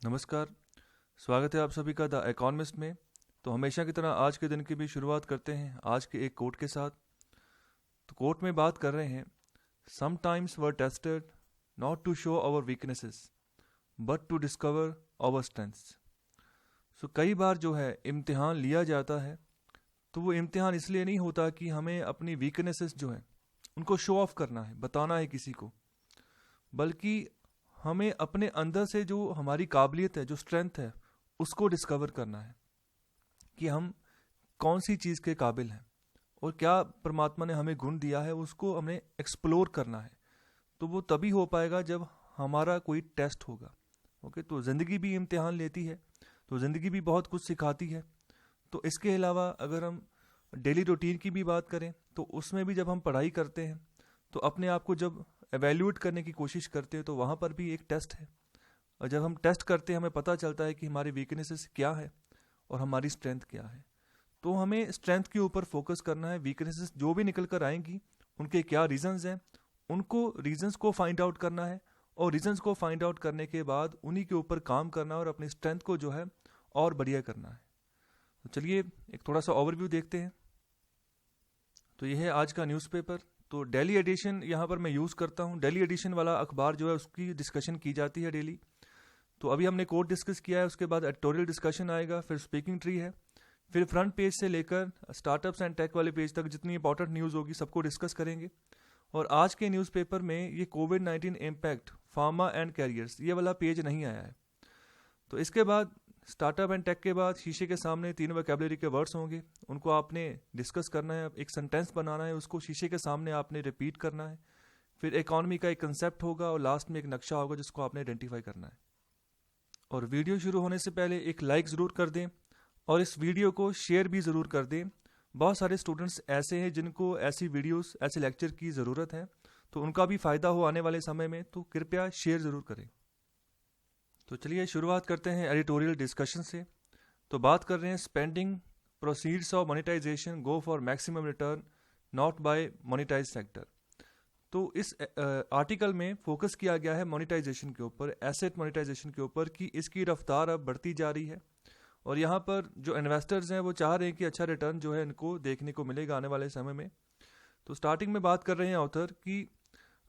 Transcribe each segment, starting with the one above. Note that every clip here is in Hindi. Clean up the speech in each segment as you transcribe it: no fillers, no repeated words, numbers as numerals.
नमस्कार। स्वागत है आप सभी का द इकोनॉमिस्ट में। तो हमेशा की तरह आज के दिन की भी शुरुआत करते हैं आज के एक कोट के साथ। तो कोट में बात कर रहे हैं, sometimes we're tested not to show our weaknesses but to discover our strengths. So कई बार जो है इम्तिहान लिया जाता है, तो वो इम्तिहान इसलिए नहीं होता कि हमें अपनी वीकनेसेस जो है उनको शो ऑफ करना है, बताना है किसी को, बल्कि हमें अपने अंदर से जो हमारी काबिलियत है, जो स्ट्रेंथ है, उसको डिस्कवर करना है कि हम कौन सी चीज़ के काबिल हैं और क्या परमात्मा ने हमें गुण दिया है, उसको हमें एक्सप्लोर करना है। तो वो तभी हो पाएगा जब हमारा कोई टेस्ट होगा। ओके, तो ज़िंदगी भी इम्तिहान लेती है, तो ज़िंदगी भी बहुत कुछ सिखाती है। तो इसके अलावा अगर हम डेली रूटीन की भी बात करें, तो उसमें भी जब हम पढ़ाई करते हैं तो अपने आप को जब एवेल्यूएट करने की कोशिश करते हैं तो वहाँ पर भी एक टेस्ट है। और जब हम टेस्ट करते हैं हमें पता चलता है कि हमारी वीकनेसेस क्या है और हमारी स्ट्रेंथ क्या है। तो हमें स्ट्रेंथ के ऊपर फोकस करना है। वीकनेसेस जो भी निकल कर आएंगी उनके क्या रीजंस हैं, उनको रीजंस को फाइंड आउट करना है, और रीजंस को फाइंड आउट करने के बाद उन्हीं के ऊपर काम करना है और अपनी स्ट्रेंथ को जो है और बढ़िया करना है। तो चलिए एक थोड़ा सा ओवरव्यू देखते हैं। तो यह है आज का न्यूज़पेपर। तो डेली एडिशन यहाँ पर मैं यूज़ करता हूँ। डेली एडिशन वाला अखबार जो है उसकी डिस्कशन की जाती है डेली। तो अभी हमने कोड डिस्कस किया है, उसके बाद एडिटोरियल डिस्कशन आएगा, फिर स्पीकिंग ट्री है, फिर फ्रंट पेज से लेकर स्टार्टअप्स एंड टेक वाले पेज तक जितनी इंपॉर्टेंट न्यूज़ होगी सबको डिस्कस करेंगे। और आज के न्यूज़पेपर में ये कोविड-19 इम्पैक्ट फार्मा एंड कैरियर्स, ये वाला पेज नहीं आया है। तो इसके बाद स्टार्टअप एंड टेक के बाद शीशे के सामने 3 वोकैबुलरी के वर्ड्स होंगे, उनको आपने डिस्कस करना है, एक सेंटेंस बनाना है, उसको शीशे के सामने आपने रिपीट करना है। फिर इकॉनमी का एक कंसेप्ट होगा और लास्ट में एक नक्शा होगा जिसको आपने आइडेंटिफाई करना है। और वीडियो शुरू होने से पहले एक लाइक ज़रूर कर दें और इस वीडियो को शेयर भी ज़रूर कर दें। बहुत सारे स्टूडेंट्स ऐसे हैं जिनको ऐसी वीडियोस, ऐसे लेक्चर की ज़रूरत है, तो उनका भी फ़ायदा हो आने वाले समय में, तो कृपया शेयर ज़रूर करें। तो चलिए शुरुआत करते हैं एडिटोरियल डिस्कशन से। तो बात कर रहे हैं, spending proceeds of monetization go for maximum return not by monetize sector. तो इस आर्टिकल में फोकस किया गया है मोनेटाइजेशन के ऊपर, एसेट मोनेटाइजेशन के ऊपर, कि इसकी रफ्तार अब बढ़ती जा रही है और यहाँ पर जो इन्वेस्टर्स हैं वो चाह रहे हैं कि अच्छा रिटर्न जो है इनको देखने को मिलेगा आने वाले समय में। तो स्टार्टिंग में बात कर रहे हैं ऑथर कि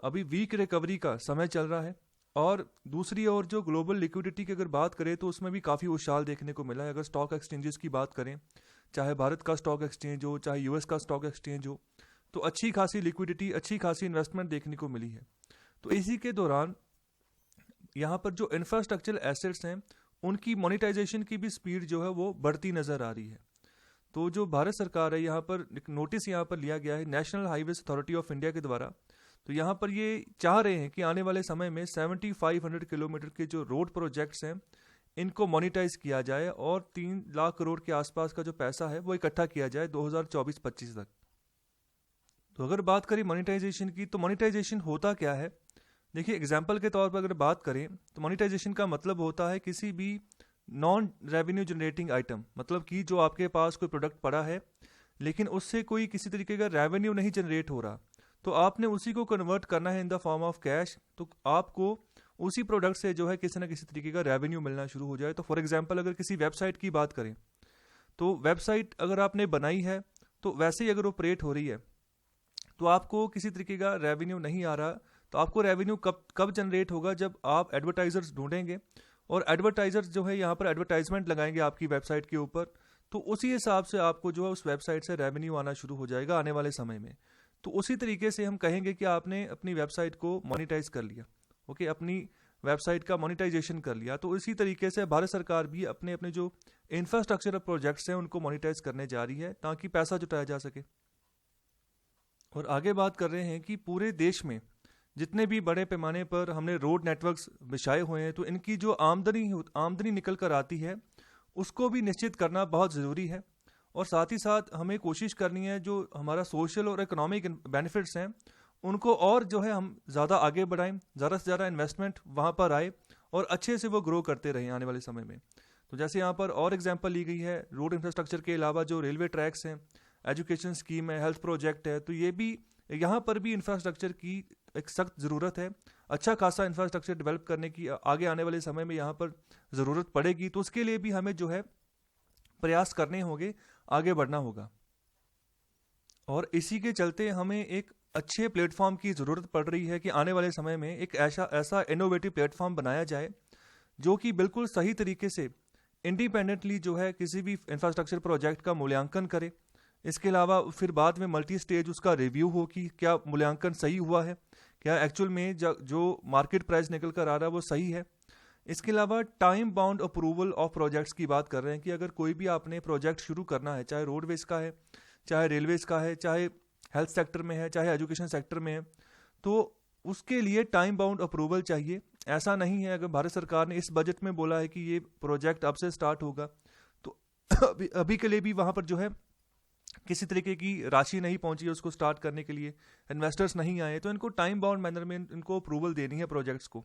अभी वीक रिकवरी का समय चल रहा है, और दूसरी ओर जो ग्लोबल लिक्विडिटी की अगर बात करें तो उसमें भी काफ़ी उछाल देखने को मिला है। अगर स्टॉक एक्सचेंजेस की बात करें, चाहे भारत का स्टॉक एक्सचेंज हो, चाहे यूएस का स्टॉक एक्सचेंज हो, तो अच्छी खासी लिक्विडिटी, अच्छी खासी इन्वेस्टमेंट देखने को मिली है। तो इसी के दौरान यहाँ पर जो इंफ्रास्ट्रक्चर एसेट्स हैं उनकी मोनेटाइजेशन की भी स्पीड जो है वो बढ़ती नज़र आ रही है। तो जो भारत सरकार है, यहाँ पर एक नोटिस यहाँ पर लिया गया है national highways authority of India के द्वारा। तो यहाँ पर ये चाह रहे हैं कि आने वाले समय में 7500 किलोमीटर के जो रोड प्रोजेक्ट्स हैं इनको मोनेटाइज किया जाए और 3 लाख करोड़ के आसपास का जो पैसा है वो इकट्ठा किया जाए 2024-25 तक। तो अगर बात करें मोनेटाइजेशन की, तो मोनेटाइजेशन होता क्या है? देखिए, एग्जाम्पल के तौर पर अगर बात करें तो मोनेटाइजेशन का मतलब होता है किसी भी नॉन रेवेन्यू जनरेटिंग आइटम, मतलब कि जो आपके पास कोई प्रोडक्ट पड़ा है लेकिन उससे कोई किसी तरीके का रेवेन्यू नहीं जनरेट हो रहा, तो आपने उसी को कन्वर्ट करना है in the form of cash. तो आपको उसी प्रोडक्ट से जो है किसी ना किसी तरीके का रेवेन्यू मिलना शुरू हो जाए। तो फॉर एग्जांपल अगर किसी वेबसाइट की बात करें, तो वेबसाइट अगर आपने बनाई है तो वैसे ही अगर ऑपरेट हो रही है तो आपको किसी तरीके का रेवेन्यू नहीं आ रहा, तो आपको रेवेन्यू कब जनरेट होगा? जब आप एडवर्टाइजर्स ढूंढेंगे और एडवर्टाइजर्स जो है यहाँ पर एडवर्टाइजमेंट लगाएंगे आपकी वेबसाइट के ऊपर, तो उसी हिसाब से आपको जो है उस वेबसाइट से रेवेन्यू आना शुरू हो जाएगा आने वाले समय में। तो उसी तरीके से हम कहेंगे कि आपने अपनी वेबसाइट को मोनेटाइज कर लिया। ओके, अपनी वेबसाइट का मोनेटाइजेशन कर लिया। तो इसी तरीके से भारत सरकार भी अपने अपने जो इंफ्रास्ट्रक्चर प्रोजेक्ट्स हैं उनको मोनेटाइज करने जा रही है ताकि पैसा जुटाया जा सके। और आगे बात कर रहे हैं कि पूरे देश में जितने भी बड़े पैमाने पर हमने रोड नेटवर्क्स बिछाए हुए हैं, तो इनकी जो आमदनी निकल कर आती है उसको भी निश्चित करना बहुत ज़रूरी है। और साथ ही साथ हमें कोशिश करनी है जो हमारा सोशल और इकोनॉमिक बेनिफिट्स हैं उनको और जो है हम ज़्यादा आगे बढ़ाएं, ज़्यादा से ज़्यादा इन्वेस्टमेंट वहाँ पर आए और अच्छे से वो ग्रो करते रहें आने वाले समय में। तो जैसे यहाँ पर और एग्जांपल ली गई है, रोड इंफ्रास्ट्रक्चर के अलावा जो रेलवे ट्रैक्स हैं, एजुकेशन स्कीम है, हेल्थ प्रोजेक्ट है, तो ये भी यहाँ पर भी इंफ्रास्ट्रक्चर की एक सख्त ज़रूरत है अच्छा खासा इंफ्रास्ट्रक्चर डेवलप करने की आगे आने वाले समय में यहाँ पर ज़रूरत पड़ेगी, तो उसके लिए भी हमें जो है प्रयास करने होंगे, आगे बढ़ना होगा। और इसी के चलते हमें एक अच्छे प्लेटफॉर्म की ज़रूरत पड़ रही है कि आने वाले समय में एक ऐसा इनोवेटिव प्लेटफॉर्म बनाया जाए जो कि बिल्कुल सही तरीके से इंडिपेंडेंटली जो है किसी भी इंफ्रास्ट्रक्चर प्रोजेक्ट का मूल्यांकन करे। इसके अलावा फिर बाद में मल्टी स्टेज उसका रिव्यू हो कि क्या मूल्यांकन सही हुआ है, क्या एक्चुअल में जो मार्केट प्राइस निकल कर आ रहा है वो सही है। इसके अलावा time bound approval of projects की बात कर रहे हैं कि अगर कोई भी आपने प्रोजेक्ट शुरू करना है, चाहे रोडवेज का है, चाहे रेलवेज का है, चाहे हेल्थ सेक्टर में है, चाहे एजुकेशन सेक्टर में है, तो उसके लिए टाइम बाउंड अप्रूवल चाहिए। ऐसा नहीं है अगर भारत सरकार ने इस बजट में बोला है कि ये प्रोजेक्ट अब से स्टार्ट होगा, तो अभी के लिए भी वहाँ पर जो है किसी तरीके की राशि नहीं पहुंची है उसको स्टार्ट करने के लिए, इन्वेस्टर्स नहीं आए, तो इनको टाइम बाउंड मैनर में इनको अप्रूवल देनी है प्रोजेक्ट्स को।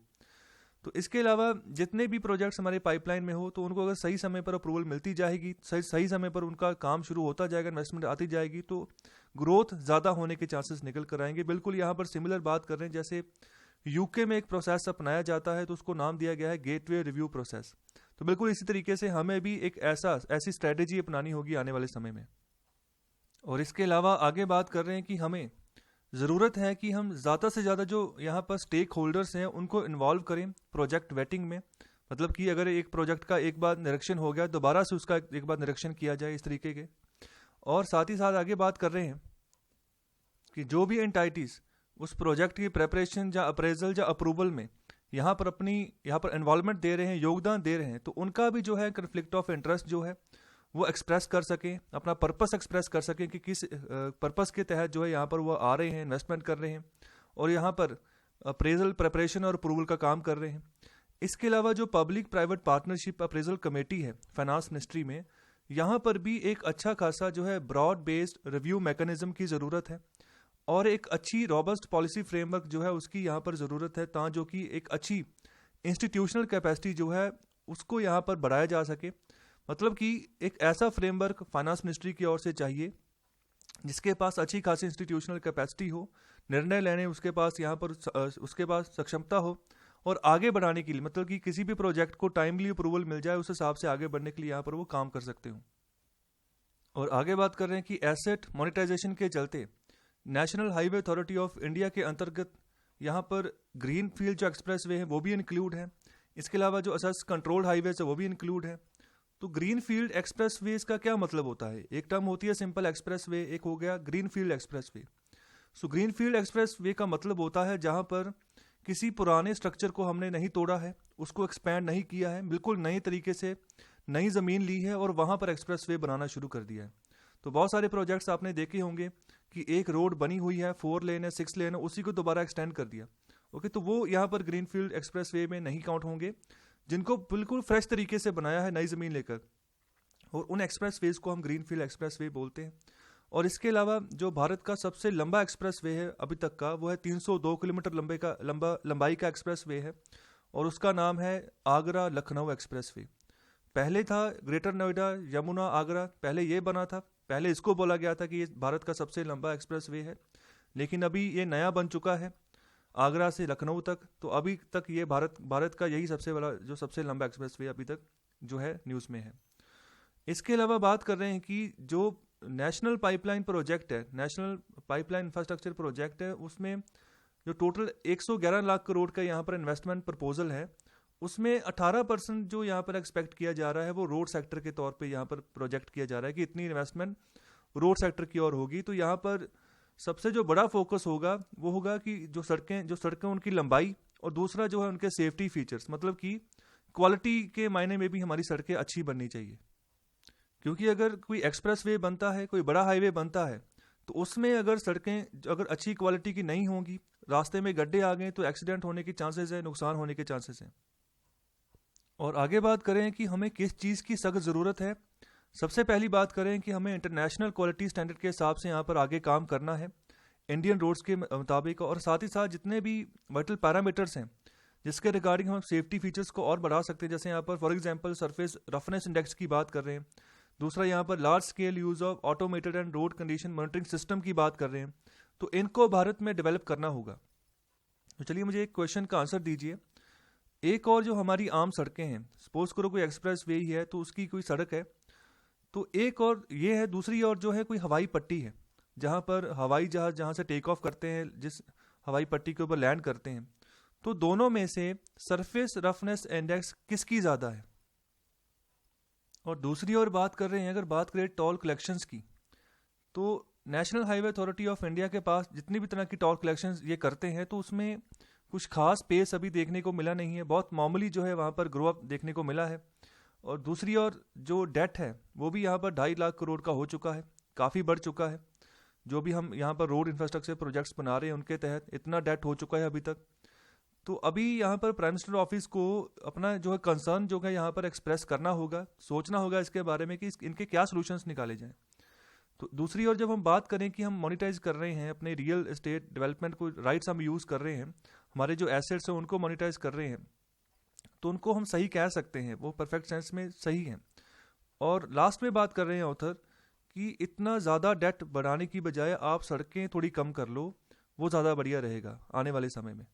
तो इसके अलावा जितने भी प्रोजेक्ट्स हमारे पाइपलाइन में हो, तो उनको अगर सही समय पर अप्रूवल मिलती जाएगी, सही समय पर उनका काम शुरू होता जाएगा, इन्वेस्टमेंट आती जाएगी, तो ग्रोथ ज़्यादा होने के चांसेस निकल कर आएंगे। बिल्कुल यहाँ पर सिमिलर बात कर रहे हैं, जैसे यूके में एक प्रोसेस अपनाया जाता है तो उसको नाम दिया गया है गेटवे रिव्यू प्रोसेस। तो बिल्कुल इसी तरीके से हमें भी एक ऐसी स्ट्रेटेजी अपनानी होगी आने वाले समय में। और इसके अलावा आगे बात कर रहे हैं कि हमें ज़रूरत है कि हम ज़्यादा से ज़्यादा जो यहाँ पर स्टेक होल्डर्स हैं उनको इन्वॉल्व करें प्रोजेक्ट वेटिंग में। मतलब कि अगर एक प्रोजेक्ट का एक बार निरीक्षण हो गया, दोबारा से उसका एक बार निरीक्षण किया जाए, इस तरीके के। और साथ ही साथ आगे बात कर रहे हैं कि जो भी एंटाइटीज़ उस प्रोजेक्ट की प्रेपरेशन या अप्रेजल या अप्रूवल में यहाँ पर इन्वॉल्वमेंट दे रहे हैं, योगदान दे रहे हैं, तो उनका भी जो है कन्फ्लिक्ट ऑफ इंटरेस्ट जो है वो एक्सप्रेस कर सकें, अपना पर्पस एक्सप्रेस कर सकें कि किस पर्पस के तहत जो है यहाँ पर वो आ रहे हैं, इन्वेस्टमेंट कर रहे हैं और यहाँ पर अप्रेजल प्रेपरेशन और अप्रूवल का काम कर रहे हैं। इसके अलावा जो public private partnership appraisal committee है फाइनेंस मिनिस्ट्री में, यहाँ पर भी एक अच्छा खासा जो है ब्रॉड बेस्ड रिव्यू मैकेनिज्म की ज़रूरत है और एक अच्छी रॉबस्ट पॉलिसी फ्रेमवर्क जो है उसकी यहाँ पर ज़रूरत है, ताकि जो कि एक अच्छी इंस्टीट्यूशनल कैपेसिटी जो है उसको यहाँ पर बढ़ाया जा सके। मतलब कि एक ऐसा फ्रेमवर्क फाइनेंस मिनिस्ट्री की ओर से चाहिए जिसके पास अच्छी खासी इंस्टीट्यूशनल कैपेसिटी हो, निर्णय लेने उसके पास यहाँ पर उसके पास सक्षमता हो और आगे बढ़ाने के लिए, मतलब कि किसी भी प्रोजेक्ट को टाइमली अप्रूवल मिल जाए, उस हिसाब से आगे बढ़ने के लिए यहाँ पर वो काम कर सकते हो। और आगे बात कर रहे हैं कि एसेट मोनेटाइजेशन के चलते national highway authority of India के अंतर्गत यहाँ पर ग्रीन फील्ड जो एक्सप्रेस वे है वो भी इंक्लूड है। इसके अलावा जो असेस कंट्रोल्ड हाईवेज है वो भी इंक्लूड है। तो ग्रीन फील्ड एक्सप्रेस वे का क्या मतलब होता है? एक टर्म होती है सिंपल एक्सप्रेस वे, एक हो गया green field express way. So green field express way का मतलब होता है जहाँ पर किसी पुराने स्ट्रक्चर को हमने नहीं तोड़ा है, उसको एक्सपैंड नहीं किया है, बिल्कुल नए तरीके से नई ज़मीन ली है और वहाँ पर एक्सप्रेस वे बनाना शुरू कर दिया है। तो बहुत सारे प्रोजेक्ट्स आपने देखे होंगे कि एक रोड बनी हुई है, 4 लेन है, 6 लेन है, उसी को दोबारा एक्सटेंड कर दिया। ओके, तो वो यहाँ पर ग्रीन फील्ड एक्सप्रेस वे में नहीं काउंट होंगे, जिनको बिल्कुल फ्रेश तरीके से बनाया है नई ज़मीन लेकर, और उन एक्सप्रेस वेज को हम ग्रीन फील्ड एक्सप्रेस वे बोलते हैं। और इसके अलावा जो भारत का सबसे लंबा एक्सप्रेस वे है अभी तक का, वो है 302 किलोमीटर लंबाई का एक्सप्रेस वे है और उसका नाम है आगरा लखनऊ एक्सप्रेस वे। पहले था ग्रेटर नोएडा यमुना आगरा, पहले ये बना था, पहले इसको बोला गया था कि ये भारत का सबसे लंबा एक्सप्रेस वे है, लेकिन अभी ये नया बन चुका है आगरा से लखनऊ तक। तो अभी तक ये भारत का यही सबसे लंबा एक्सप्रेस वे अभी तक जो है न्यूज़ में है। इसके अलावा बात कर रहे हैं कि जो नेशनल पाइपलाइन प्रोजेक्ट है, नेशनल पाइपलाइन इंफ्रास्ट्रक्चर प्रोजेक्ट है, उसमें जो टोटल 111 लाख करोड़ का यहाँ पर इन्वेस्टमेंट प्रपोजल है, उसमें 18% जो यहाँ पर एक्सपेक्ट किया जा रहा है वो रोड सेक्टर के तौर पे यहाँ पर प्रोजेक्ट किया जा रहा है कि इतनी इन्वेस्टमेंट रोड सेक्टर की ओर होगी। तो यहाँ पर सबसे जो बड़ा फोकस होगा वो होगा कि जो सड़कें उनकी लंबाई, और दूसरा जो है उनके सेफ्टी फीचर्स, मतलब कि क्वालिटी के मायने में भी हमारी सड़कें अच्छी बननी चाहिए। क्योंकि अगर कोई एक्सप्रेस वे बनता है, कोई बड़ा हाईवे बनता है, तो उसमें अगर सड़कें अगर अच्छी क्वालिटी की नहीं होंगी, रास्ते में गड्ढे आ गए तो एक्सीडेंट होने के चांसेस है, नुकसान होने के चांसेस हैं। और आगे बात करें कि हमें किस चीज़ की सख्त ज़रूरत है। सबसे पहली बात करें कि हमें इंटरनेशनल क्वालिटी स्टैंडर्ड के हिसाब से यहाँ पर आगे काम करना है इंडियन रोड्स के मुताबिक, और साथ ही साथ जितने भी वाइटल पैरामीटर्स हैं जिसके रिगार्डिंग हम सेफ्टी फीचर्स को और बढ़ा सकते हैं, जैसे यहाँ पर for example surface roughness index की बात कर रहे हैं, दूसरा यहाँ पर large scale use of automated and road condition monitoring system की बात कर रहे हैं। तो इनको भारत में डेवलप करना होगा। तो चलिए मुझे एक क्वेश्चन का आंसर दीजिए। एक और जो हमारी आम सड़कें हैं, सपोज करो कोई एक्सप्रेस वे ही है तो उसकी कोई सड़क है, तो एक और ये है, दूसरी और जो है कोई हवाई पट्टी है जहाँ पर हवाई जहाज जहाँ से टेक ऑफ करते हैं, जिस हवाई पट्टी के ऊपर लैंड करते हैं, तो दोनों में से सरफेस रफनेस इंडेक्स किसकी ज़्यादा है? और दूसरी ओर बात कर रहे हैं, अगर बात करें टोल कलेक्शंस की, तो national highway authority of India के पास जितनी भी तरह की टोल कलेक्शंस ये करते हैं, तो उसमें कुछ खास पेस अभी देखने को मिला नहीं है, बहुत मामूली जो है वहाँ पर ग्रो अप देखने को मिला है। और दूसरी ओर जो डेट है वो भी यहाँ पर 2.5 लाख करोड़ का हो चुका है, काफ़ी बढ़ चुका है। जो भी हम यहाँ पर रोड इंफ्रास्ट्रक्चर प्रोजेक्ट्स बना रहे हैं उनके तहत इतना डेट हो चुका है अभी तक। तो अभी यहाँ पर प्राइम मिनिस्टर ऑफिस को अपना जो है कंसर्न जो है यहाँ पर एक्सप्रेस करना होगा, सोचना होगा इसके बारे में कि इनके क्या सोल्यूशंस निकाले जाएं। तो दूसरी ओर जब हम बात करें कि हम मोनिटाइज कर रहे हैं अपने रियल एस्टेट डेवलपमेंट को, राइट्स हम यूज़ कर रहे हैं, हमारे जो एसेट्स हैं उनको मोनिटाइज कर रहे हैं, तो उनको हम सही कह सकते हैं, वो परफेक्ट सेंस में सही हैं। और लास्ट में बात कर रहे हैं ऑथर कि इतना ज़्यादा डेट बढ़ाने की बजाय आप सड़कें थोड़ी कम कर लो, वो ज़्यादा बढ़िया रहेगा आने वाले समय में।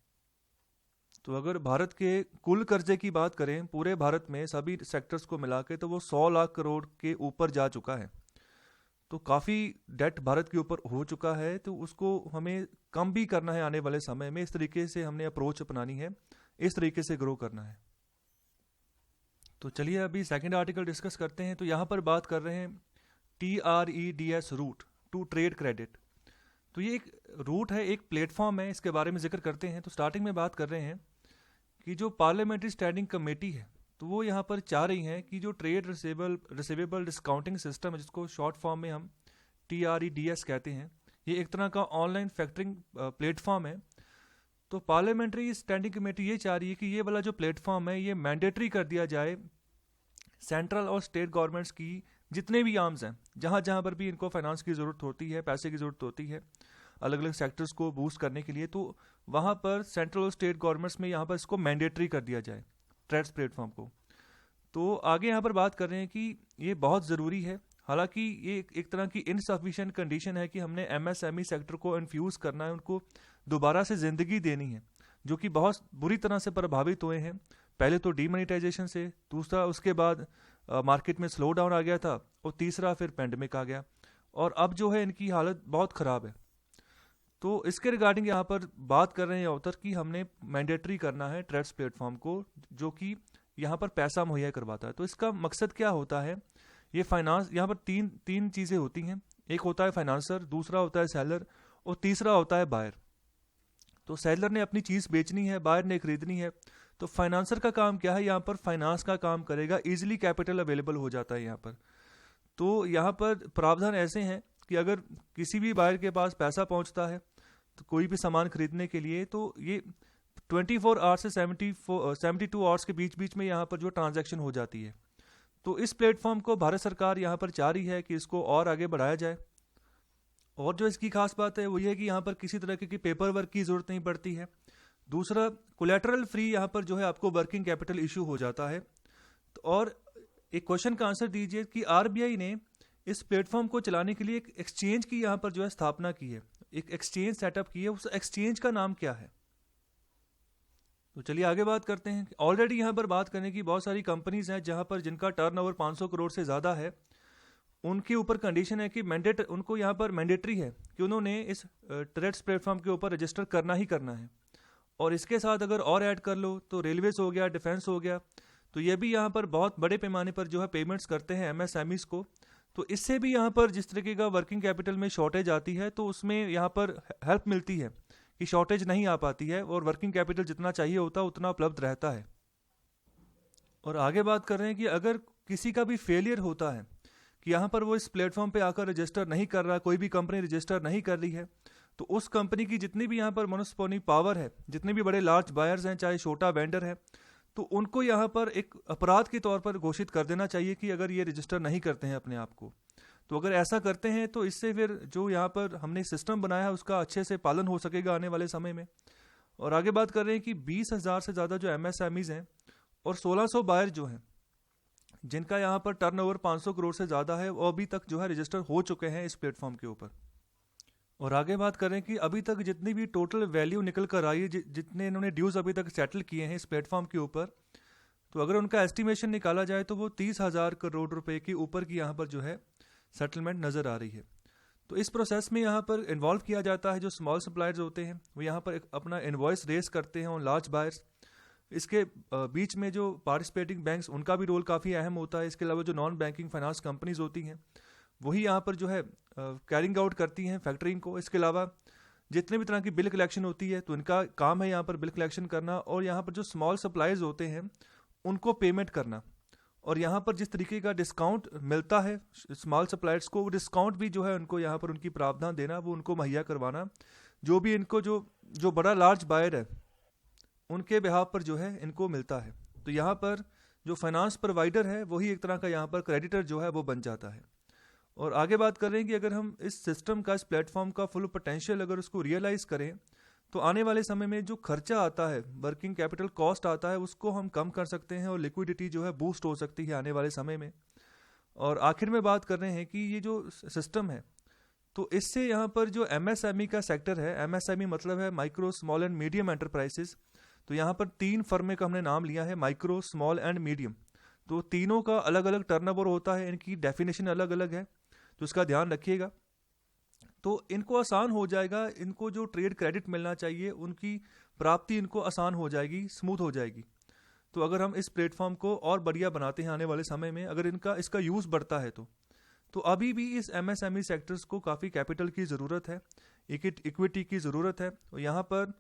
तो अगर भारत के कुल कर्जे की बात करें पूरे भारत में सभी सेक्टर्स को मिला के, तो वो 100 लाख करोड़ के ऊपर जा चुका है। तो काफ़ी डेट भारत के ऊपर हो चुका है, तो उसको हमें कम भी करना है आने वाले समय में। इस तरीके से हमने अप्रोच अपनानी है, इस तरीके से ग्रो करना है। तो चलिए अभी सेकंड आर्टिकल डिस्कस करते हैं। तो यहाँ पर बात कर रहे हैं TREDS route to trade credit. तो ये एक रूट है, एक प्लेटफॉर्म है, इसके बारे में जिक्र करते हैं। तो स्टार्टिंग में बात कर रहे हैं कि जो पार्लियामेंट्री स्टैंडिंग कमेटी है, तो वो यहाँ पर चाह रही हैं कि जो ट्रेड रिसीवेबल डिस्काउंटिंग सिस्टम है, जिसको शॉर्ट फॉर्म में हम TREDS कहते हैं, ये एक तरह का ऑनलाइन फैक्टरिंग प्लेटफॉर्म है। तो पार्लियामेंट्री स्टैंडिंग कमेटी ये चाह रही है कि ये वाला जो प्लेटफॉर्म है ये मैंडेटरी कर दिया जाए सेंट्रल और स्टेट गवर्नमेंट्स की जितने भी आर्म्स हैं, जहाँ जहाँ पर भी इनको फाइनेंस की ज़रूरत होती है, पैसे की ज़रूरत होती है अलग अलग सेक्टर्स को बूस्ट करने के लिए, तो वहाँ पर सेंट्रल और स्टेट गवर्नमेंट्स में यहाँ पर इसको मैंडेटरी कर दिया जाए ट्रेड्स प्लेटफॉर्म को। तो आगे यहाँ पर बात कर रहे हैं कि ये बहुत ज़रूरी है। हालांकि ये एक तरह की इनसफिशिएंट कंडीशन है कि हमने MSME सेक्टर को इन्फ्यूज़ करना है, उनको दोबारा से ज़िंदगी देनी है, जो कि बहुत बुरी तरह से प्रभावित हुए हैं। पहले तो डीमोनेटाइजेशन से, दूसरा उसके बाद मार्केट में स्लो डाउन आ गया था, और तीसरा फिर पेंडेमिक आ गया, और अब जो है इनकी हालत बहुत ख़राब है। तो इसके रिगार्डिंग यहाँ पर बात कर रहे हैं ऑथर कि हमने मैंडेटरी करना है ट्रेड्स प्लेटफॉर्म को, जो कि यहाँ पर पैसा मुहैया करवाता है। तो इसका मकसद क्या होता है? ये फाइनेंस, यहाँ पर तीन चीज़ें होती हैं। एक होता है फाइनेंसर, दूसरा होता है सेलर, और तीसरा होता है बायर। तो सेलर ने अपनी चीज़ बेचनी है, बायर ने खरीदनी है। तो फाइनेंसर का काम क्या है? यहाँ पर फाइनेंस का काम करेगा, इजीली कैपिटल अवेलेबल हो जाता है यहाँ पर। तो यहाँ पर प्रावधान ऐसे हैं कि अगर किसी भी बायर के पास पैसा पहुँचता है तो कोई भी सामान खरीदने के लिए, तो ये 24 आवर्स से 72 आवर्स के बीच में यहाँ पर जो ट्रांजैक्शन हो जाती है। तो इस प्लेटफॉर्म को भारत सरकार यहाँ पर चाह रही है कि इसको और आगे बढ़ाया जाए। और जो इसकी खास बात है वो ये है कि यहाँ पर किसी तरह की पेपर वर्क की ज़रूरत नहीं पड़ती है। दूसरा, कोलेटरल फ्री यहाँ पर जो है आपको वर्किंग कैपिटल इशू हो जाता है। तो और एक क्वेश्चन का आंसर दीजिए कि RBI ने इस प्लेटफॉर्म को चलाने के लिए एक एक्सचेंज की यहाँ पर जो है स्थापना की है, एक एक्सचेंज सेटअप की है, उस एक्सचेंज का नाम क्या है? तो चलिए आगे बात करते हैं। ऑलरेडी यहाँ पर बात करने की बहुत सारी कंपनीज हैं जहाँ पर जिनका टर्नओवर 500 करोड़ से ज़्यादा है, उनके ऊपर कंडीशन है कि उनको यहाँ पर मैंडेटरी है कि उन्होंने इस ट्रेड्स प्लेटफॉर्म के ऊपर रजिस्टर करना ही करना है। और इसके साथ अगर और ऐड कर लो तो रेलवेज हो गया, डिफेंस हो गया, तो ये भी यहाँ पर बहुत बड़े पैमाने पर जो है पेमेंट्स करते हैं MSMEs को। तो इससे भी यहाँ पर जिस तरीके का वर्किंग कैपिटल में शॉर्टेज आती है, तो उसमें यहाँ पर हेल्प मिलती है कि शॉर्टेज नहीं आ पाती है और वर्किंग कैपिटल जितना चाहिए होता है उतना उपलब्ध रहता है। और आगे बात कर रहे हैं कि अगर किसी का भी फेलियर होता है कि यहाँ पर वो इस प्लेटफॉर्म पे आकर रजिस्टर नहीं कर रहा, कोई भी कंपनी रजिस्टर नहीं कर रही है, तो उस कंपनी की जितनी भी यहाँ पर मोनोपोली पावर है, जितने भी बड़े लार्ज बायर्स हैं, चाहे छोटा वेंडर है, तो उनको यहाँ पर एक अपराध के तौर पर घोषित कर देना चाहिए कि अगर ये रजिस्टर नहीं करते हैं अपने आप को। तो अगर ऐसा करते हैं तो इससे फिर जो यहाँ पर हमने सिस्टम बनाया है उसका अच्छे से पालन हो सकेगा आने वाले समय में। और आगे बात कर रहे हैं कि 20,000 से ज़्यादा जो MSMEs हैं और 1600 बायर जो हैं जिनका यहाँ पर टर्नओवर 500 करोड़ से ज़्यादा है, वो अभी तक जो है रजिस्टर हो चुके हैं इस प्लेटफॉर्म के ऊपर। और आगे बात करें कि अभी तक जितनी भी टोटल वैल्यू निकल कर आई है, जितने इन्होंने ड्यूज़ अभी तक सेटल किए हैं इस प्लेटफॉर्म के ऊपर, तो अगर उनका एस्टिमेशन निकाला जाए तो वो 30,000 करोड़ रुपए के ऊपर की यहाँ पर जो है सेटलमेंट नज़र आ रही है। तो इस प्रोसेस में यहाँ पर इन्वॉल्व किया जाता है जो स्मॉल सप्लायर्स होते हैं, वो यहाँ पर अपना इन्वॉइस रेस करते हैं ऑन लार्ज बायर्स। इसके बीच में जो पार्टिसिपेटिंग बैंक्स, उनका भी रोल काफ़ी अहम होता है। इसके अलावा जो नॉन बैंकिंग फाइनेंस कंपनीज होती हैं वही यहाँ पर जो है कैरिंग आउट करती हैं फैक्टरिंग को। इसके अलावा जितने भी तरह की बिल कलेक्शन होती है तो इनका काम है यहाँ पर बिल कलेक्शन करना, और यहाँ पर जो स्मॉल सप्लायर्स होते हैं उनको पेमेंट करना। और यहाँ पर जिस तरीके का डिस्काउंट मिलता है स्मॉल सप्लायर्स को, वो डिस्काउंट भी जो है उनको यहाँ पर उनकी प्रावधान देना, वो उनको मुहैया करवाना, जो भी इनको जो बड़ा लार्ज बायर है उनके बिहाफ पर जो है इनको मिलता है। तो यहाँ पर जो फाइनेंस प्रोवाइडर है वही एक तरह का यहाँ पर क्रेडिटर जो है वो बन जाता है। और आगे बात कर रहे हैं कि अगर हम इस सिस्टम का, इस प्लेटफॉर्म का फुल पोटेंशियल अगर उसको रियलाइज करें तो आने वाले समय में जो खर्चा आता है, वर्किंग कैपिटल कॉस्ट आता है, उसको हम कम कर सकते हैं और लिक्विडिटी जो है बूस्ट हो सकती है आने वाले समय में। और आखिर में बात कर रहे हैं कि ये जो सिस्टम है तो इससे यहाँ पर जो MSME का सेक्टर है, MSME मतलब है micro small and medium enterprises, तो यहाँ पर 3 फर्में का हमने नाम लिया है, माइक्रो स्मॉल एंड मीडियम। तो तीनों का अलग अलग टर्नओवर होता है, इनकी डेफिनेशन अलग अलग है, तो इसका ध्यान रखिएगा। तो इनको आसान हो जाएगा, इनको जो ट्रेड क्रेडिट मिलना चाहिए उनकी प्राप्ति इनको आसान हो जाएगी, स्मूथ हो जाएगी। तो अगर हम इस प्लेटफॉर्म को और बढ़िया बनाते हैं आने वाले समय में, अगर इसका यूज़ बढ़ता है तो अभी भी इस MSME सेक्टर्स को काफ़ी कैपिटल की ज़रूरत है, इक्विटी की ज़रूरत है। और यहाँ पर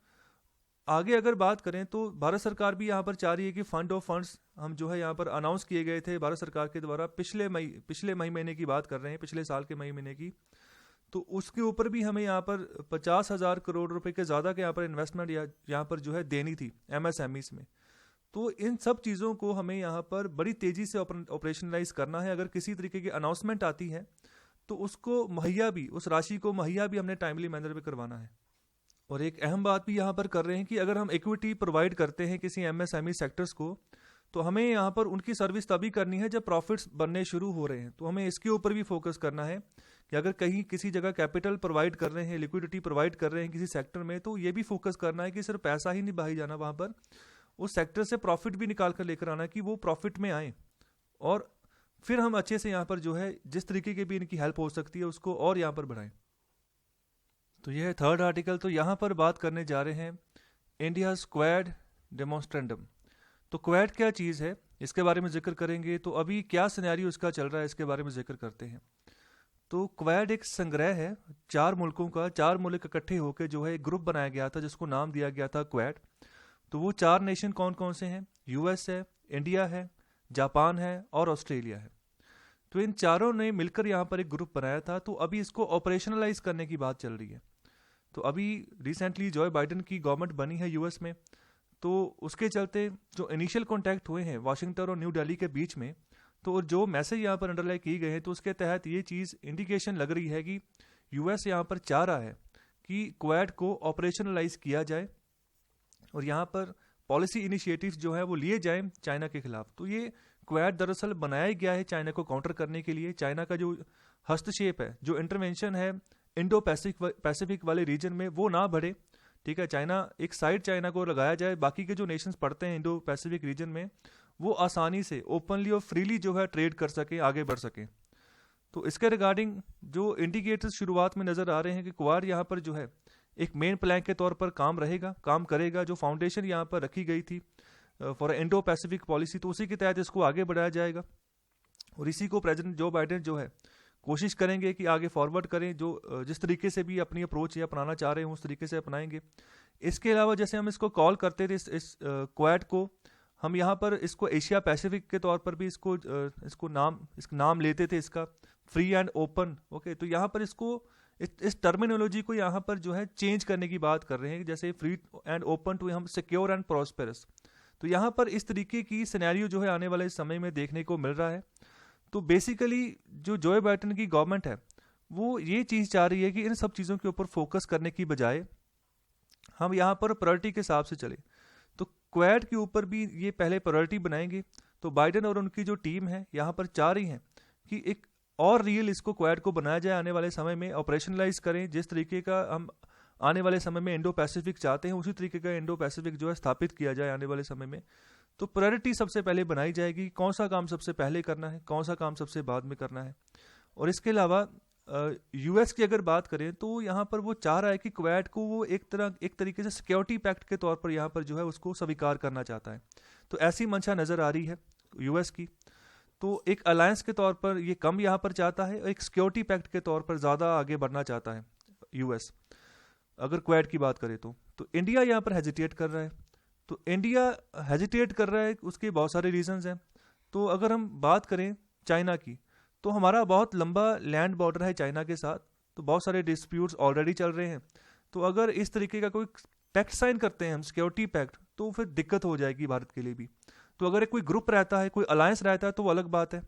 आगे अगर बात करें तो भारत सरकार भी यहाँ पर चाह रही है कि फंड ऑफ फंड्स हम जो है यहाँ पर अनाउंस किए गए थे भारत सरकार के द्वारा पिछले मई महीने की बात कर रहे हैं, पिछले साल के मई महीने की। तो उसके ऊपर भी हमें यहाँ पर 50,000 करोड़ रुपए के ज़्यादा के यहाँ पर इन्वेस्टमेंट यहाँ पर जो है देनी थी MSMEs में। तो इन सब चीज़ों को हमें यहाँ पर बड़ी तेज़ी से ऑपरेशनलाइज करना है। अगर किसी तरीके की अनाउंसमेंट आती है तो उसको मुहैया भी, उस राशि को मुहैया भी हमने टाइमली मैनर में करवाना है। और एक अहम बात भी यहाँ पर कर रहे हैं कि अगर हम इक्विटी प्रोवाइड करते हैं किसी MSME सेक्टर्स को, तो हमें यहाँ पर उनकी सर्विस तभी करनी है जब प्रॉफिट्स बनने शुरू हो रहे हैं। तो हमें इसके ऊपर भी फोकस करना है कि अगर कहीं किसी जगह कैपिटल प्रोवाइड कर रहे हैं, लिक्विडिटी प्रोवाइड कर रहे हैं किसी सेक्टर में, तो ये भी फोकस करना है कि सिर्फ पैसा ही नहीं बहाई जाना, वहाँ पर उस सेक्टर से प्रॉफिट भी निकाल कर लेकर आना कि वो प्रॉफिट में आए, और फिर हम अच्छे से यहाँ पर जो है जिस तरीके की भी इनकी हेल्प हो सकती है उसको और यहाँ पर बढ़ाएं। तो यह है 3rd आर्टिकल। तो यहाँ पर बात करने जा रहे हैं इंडियाज़ क्वाड डेमोन्स्ट्रेंडम। तो क्वाड क्या चीज़ है इसके बारे में जिक्र करेंगे। तो अभी क्या सिनेरियो इसका चल रहा है इसके बारे में जिक्र करते हैं। तो क्वाड एक संग्रह है 4 मुल्कों का, 4 मुल्क इकट्ठे होकर जो है एक ग्रुप बनाया गया था जिसको नाम दिया गया था क्वाड। तो वो 4 नेशन कौन कौन से हैं? US है, इंडिया है, जापान है और ऑस्ट्रेलिया है। तो इन चारों ने मिलकर यहाँ पर एक ग्रुप बनाया था। तो अभी इसको ऑपरेशनलाइज करने की बात चल रही है। तो अभी रिसेंटली जो बाइडेन की गवर्नमेंट बनी है US में, तो उसके चलते जो इनिशियल कॉन्टैक्ट हुए हैं वाशिंगटन और न्यू दिल्ली के बीच में, तो जो मैसेज यहाँ पर अंडरलाइन की गए हैं, तो उसके तहत ये चीज़ इंडिकेशन लग रही है कि US यहाँ पर चाह रहा है कि क्वाड को ऑपरेशनलाइज किया जाए और यहाँ पर पॉलिसी इनिशिएटिव्स जो है वो लिए जाएं चाइना के खिलाफ। तो ये क्वाड दरअसल बनाया गया है चाइना को काउंटर करने के लिए। चाइना का जो हस्तक्षेप है, जो इंटरवेंशन है इंडो पैसिफिक वाले रीजन में, वो ना बढ़े। ठीक है, चाइना एक साइड चाइना को लगाया जाए, बाकी के जो नेशंस पड़ते हैं इंडो पैसिफिक रीजन में वो आसानी से ओपनली और फ्रीली जो है ट्रेड कर सकें, आगे बढ़ सकें। तो इसके रिगार्डिंग जो इंडिकेटर्स शुरुआत में नज़र आ रहे हैं कि क्वाड यहाँ पर जो है एक मेन प्लान के तौर पर काम करेगा। जो फाउंडेशन यहाँ पर रखी गई थी फॉर इंडो पैसिफिक पॉलिसी, तो उसी के तहत इसको आगे बढ़ाया जाएगा। और इसी को प्रेसिडेंट जो बाइडेन जो है कोशिश करेंगे कि आगे फॉरवर्ड करें, जो जिस तरीके से भी अपनी अप्रोच या अपनाना चाह रहे हैं उस तरीके से अपनाएंगे। इसके अलावा जैसे हम इसको कॉल करते थे इस क्वाड को, हम यहाँ पर इसको एशिया पैसिफिक के तौर पर भी इसको नाम लेते थे, इसका फ्री एंड ओपन। ओके, तो यहाँ पर इसको इस टर्मिनोलॉजी को यहाँ पर जो है चेंज करने की बात कर रहे हैं, जैसे फ्री एंड ओपन टू हम सिक्योर एंड प्रॉस्पेरस। तो यहाँ पर इस तरीके की सिनेरियो जो है आने वाले समय में देखने को मिल रहा है। तो बेसिकली जो बाइडेन की गवर्नमेंट है वो ये चीज़ चाह रही है कि इन सब चीज़ों के ऊपर फोकस करने की बजाय हम यहाँ पर प्रायोरिटी के हिसाब से चले। तो क्वाड के ऊपर भी ये पहले प्रायोरिटी बनाएंगे। तो बाइडेन और उनकी जो टीम है यहाँ पर चाह रही हैं कि एक और रियल इसको क्वाड को बनाया जाए, आने वाले समय में ऑपरेशनलाइज करें, जिस तरीके का हम आने वाले समय में इंडो पैसिफिक चाहते हैं उसी तरीके का इंडो पैसिफिक जो है स्थापित किया जाए आने वाले समय में। तो प्रायोरिटी सबसे पहले बनाई जाएगी, कौन सा काम सबसे पहले करना है, कौन सा काम सबसे बाद में करना है। और इसके अलावा यूएस की अगर बात करें तो यहाँ पर वो चाह रहा है कि क्वाड को वो एक तरीके से सिक्योरिटी पैक्ट के तौर पर यहाँ पर जो है उसको स्वीकार करना चाहता है। तो ऐसी मंशा नज़र आ रही है यूएस की। तो एक अलायंस के तौर पर ये कम यहाँ पर चाहता है, और एक सिक्योरिटी पैक्ट के तौर पर ज़्यादा आगे बढ़ना चाहता है यूएस। अगर क्वाड की बात करें तो इंडिया यहाँ पर हेजिटेट कर रहा है। तो इंडिया हेजिटेट कर रहा है, उसके बहुत सारे रीजंस हैं। तो अगर हम बात करें चाइना की, तो हमारा बहुत लंबा लैंड बॉर्डर है चाइना के साथ, तो बहुत सारे डिस्प्यूट्स ऑलरेडी चल रहे हैं। तो अगर इस तरीके का कोई पैक्ट साइन करते हैं हम, सिक्योरिटी पैक्ट, तो फिर दिक्कत हो जाएगी भारत के लिए भी। तो अगर कोई ग्रुप रहता है, कोई अलायंस रहता है, तो वो अलग बात है,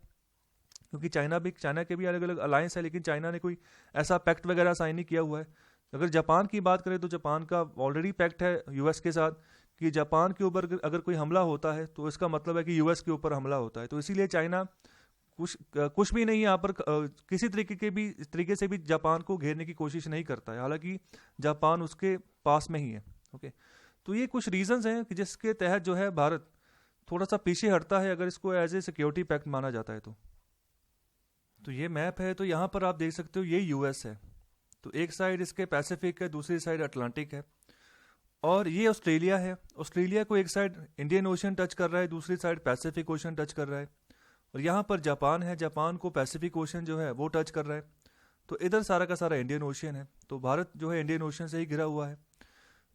क्योंकि चाइना के भी अलग अलग अलायंस है, लेकिन चाइना ने कोई ऐसा पैक्ट वगैरह साइन नहीं किया हुआ है। अगर जापान की बात करें तो जापान का ऑलरेडी पैक्ट है यूएस के साथ कि जापान के ऊपर अगर कोई हमला होता है तो इसका मतलब है कि यूएस के ऊपर हमला होता है। तो इसीलिए चाइना कुछ भी नहीं यहाँ पर किसी तरीके से भी जापान को घेरने की कोशिश नहीं करता है, हालांकि जापान उसके पास में ही है। ओके, तो ये कुछ रीजंस हैं कि जिसके तहत जो है भारत थोड़ा सा पीछे हटता है अगर इसको एज ए सिक्योरिटी पैक्ट माना जाता है। तो ये मैप है, तो यहाँ पर आप देख सकते हो ये यूएस है। तो एक साइड इसके पैसिफिक है, दूसरी साइड अटलांटिक है, और ये ऑस्ट्रेलिया है। ऑस्ट्रेलिया को एक साइड इंडियन ओशन टच कर रहा है, दूसरी साइड पैसिफिक ओशन टच कर रहा है। और यहाँ पर जापान है, जापान को पैसिफिक ओशन जो है वो टच कर रहा है। तो इधर सारा का सारा इंडियन ओशन है। तो भारत जो है इंडियन ओशन से ही घिरा हुआ है।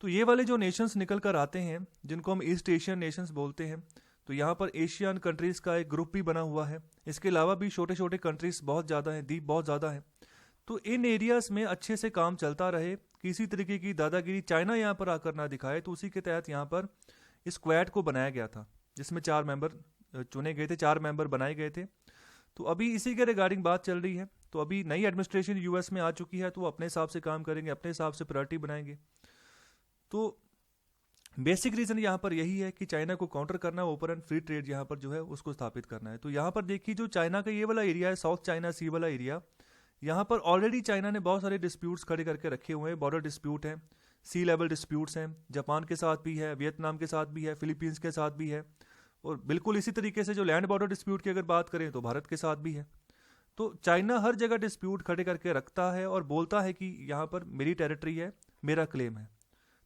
तो ये वाले जो नेशंस निकल कर आते हैं जिनको हम ईस्ट एशियन नेशंस बोलते हैं, तो यहाँ पर एशियन कंट्रीज़ का एक ग्रुप भी बना हुआ है। इसके अलावा भी छोटे छोटे कंट्रीज़ बहुत ज़्यादा हैं, द्वीप बहुत ज़्यादा हैं। तो इन एरियाज़ में अच्छे से काम चलता रहे, किसी तरीके की दादागिरी चाइना यहाँ पर आकर ना दिखाए, तो उसी के तहत यहाँ पर इस क्वाड को बनाया गया था, जिसमें 4 मेंबर चुने गए थे, 4 मेंबर बनाए गए थे। तो अभी इसी के रिगार्डिंग बात चल रही है। तो अभी नई एडमिनिस्ट्रेशन यूएस में आ चुकी है, तो वो अपने हिसाब से काम करेंगे, अपने हिसाब से प्रायोरिटी बनाएंगे। तो बेसिक रीजन यहाँ पर यही है कि चाइना को काउंटर करना, ओपन एंड फ्री ट्रेड यहाँ पर जो है उसको स्थापित करना है। तो यहाँ पर देखिए जो चाइना का ये वाला एरिया है, साउथ चाइना सी वाला एरिया, यहाँ पर ऑलरेडी चाइना ने बहुत सारे डिस्प्यूट्स खड़े करके रखे हुए हैं। बॉर्डर डिस्प्यूट हैं, सी लेवल डिस्प्यूट्स हैं, जापान के साथ भी है, वियतनाम के साथ भी है, फिलीपींस के साथ भी है, और बिल्कुल इसी तरीके से जो लैंड बॉर्डर डिस्प्यूट की अगर बात करें तो भारत के साथ भी है। तो चाइना हर जगह डिस्प्यूट खड़े करके रखता है और बोलता है कि यहाँ पर मेरी टेरिटरी है, मेरा क्लेम है।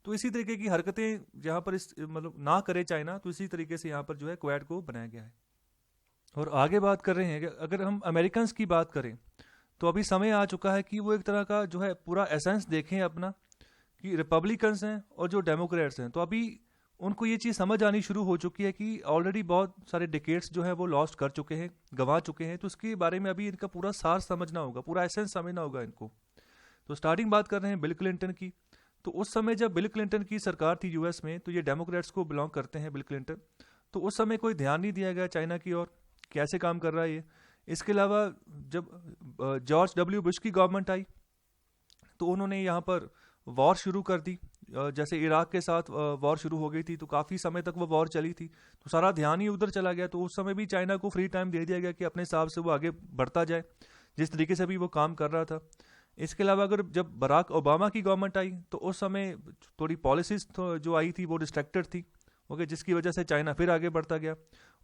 तो इसी तरीके की हरकतें यहाँ पर इस मतलब ना करे चाइना, तो इसी तरीके से यहाँ पर जो है क्वाड को बनाया गया है। और आगे बात कर रहे हैं कि अगर हम अमेरिकन की बात करें तो अभी समय आ चुका है कि वो एक तरह का जो है पूरा एसेंस देखें अपना, कि रिपब्लिकन्स हैं और जो डेमोक्रेट्स हैं। तो अभी उनको ये चीज़ समझ आनी शुरू हो चुकी है कि ऑलरेडी बहुत सारे डिकेट्स जो है वो लॉस्ट कर चुके हैं, गंवा चुके हैं। तो इसके बारे में अभी इनका पूरा सार समझना होगा, पूरा एसेंस समझना होगा इनको। तो स्टार्टिंग बात कर रहे हैं बिल क्लिंटन की। तो उस समय जब बिल क्लिंटन की सरकार थी यूएस में, तो ये डेमोक्रेट्स को बिलोंग करते हैं बिल क्लिंटन। तो उस समय कोई ध्यान नहीं दिया गया चाइना की ओर, कैसे काम कर रहा है ये। इसके अलावा जब जॉर्ज डब्ल्यू बुश की गवर्नमेंट आई तो उन्होंने यहाँ पर वॉर शुरू कर दी। जैसे इराक के साथ वॉर शुरू हो गई थी, तो काफ़ी समय तक वो वॉर चली थी, तो सारा ध्यान ही उधर चला गया। तो उस समय भी चाइना को फ्री टाइम दे दिया गया कि अपने हिसाब से वो आगे बढ़ता जाए, जिस तरीके से भी वो काम कर रहा था। इसके अलावा अगर जब बराक ओबामा की गवर्नमेंट आई तो उस समय थोड़ी पॉलिसीज जो आई थी वो डिस्ट्रैक्टेड थी, ओके, जिसकी वजह से चाइना फिर आगे बढ़ता गया।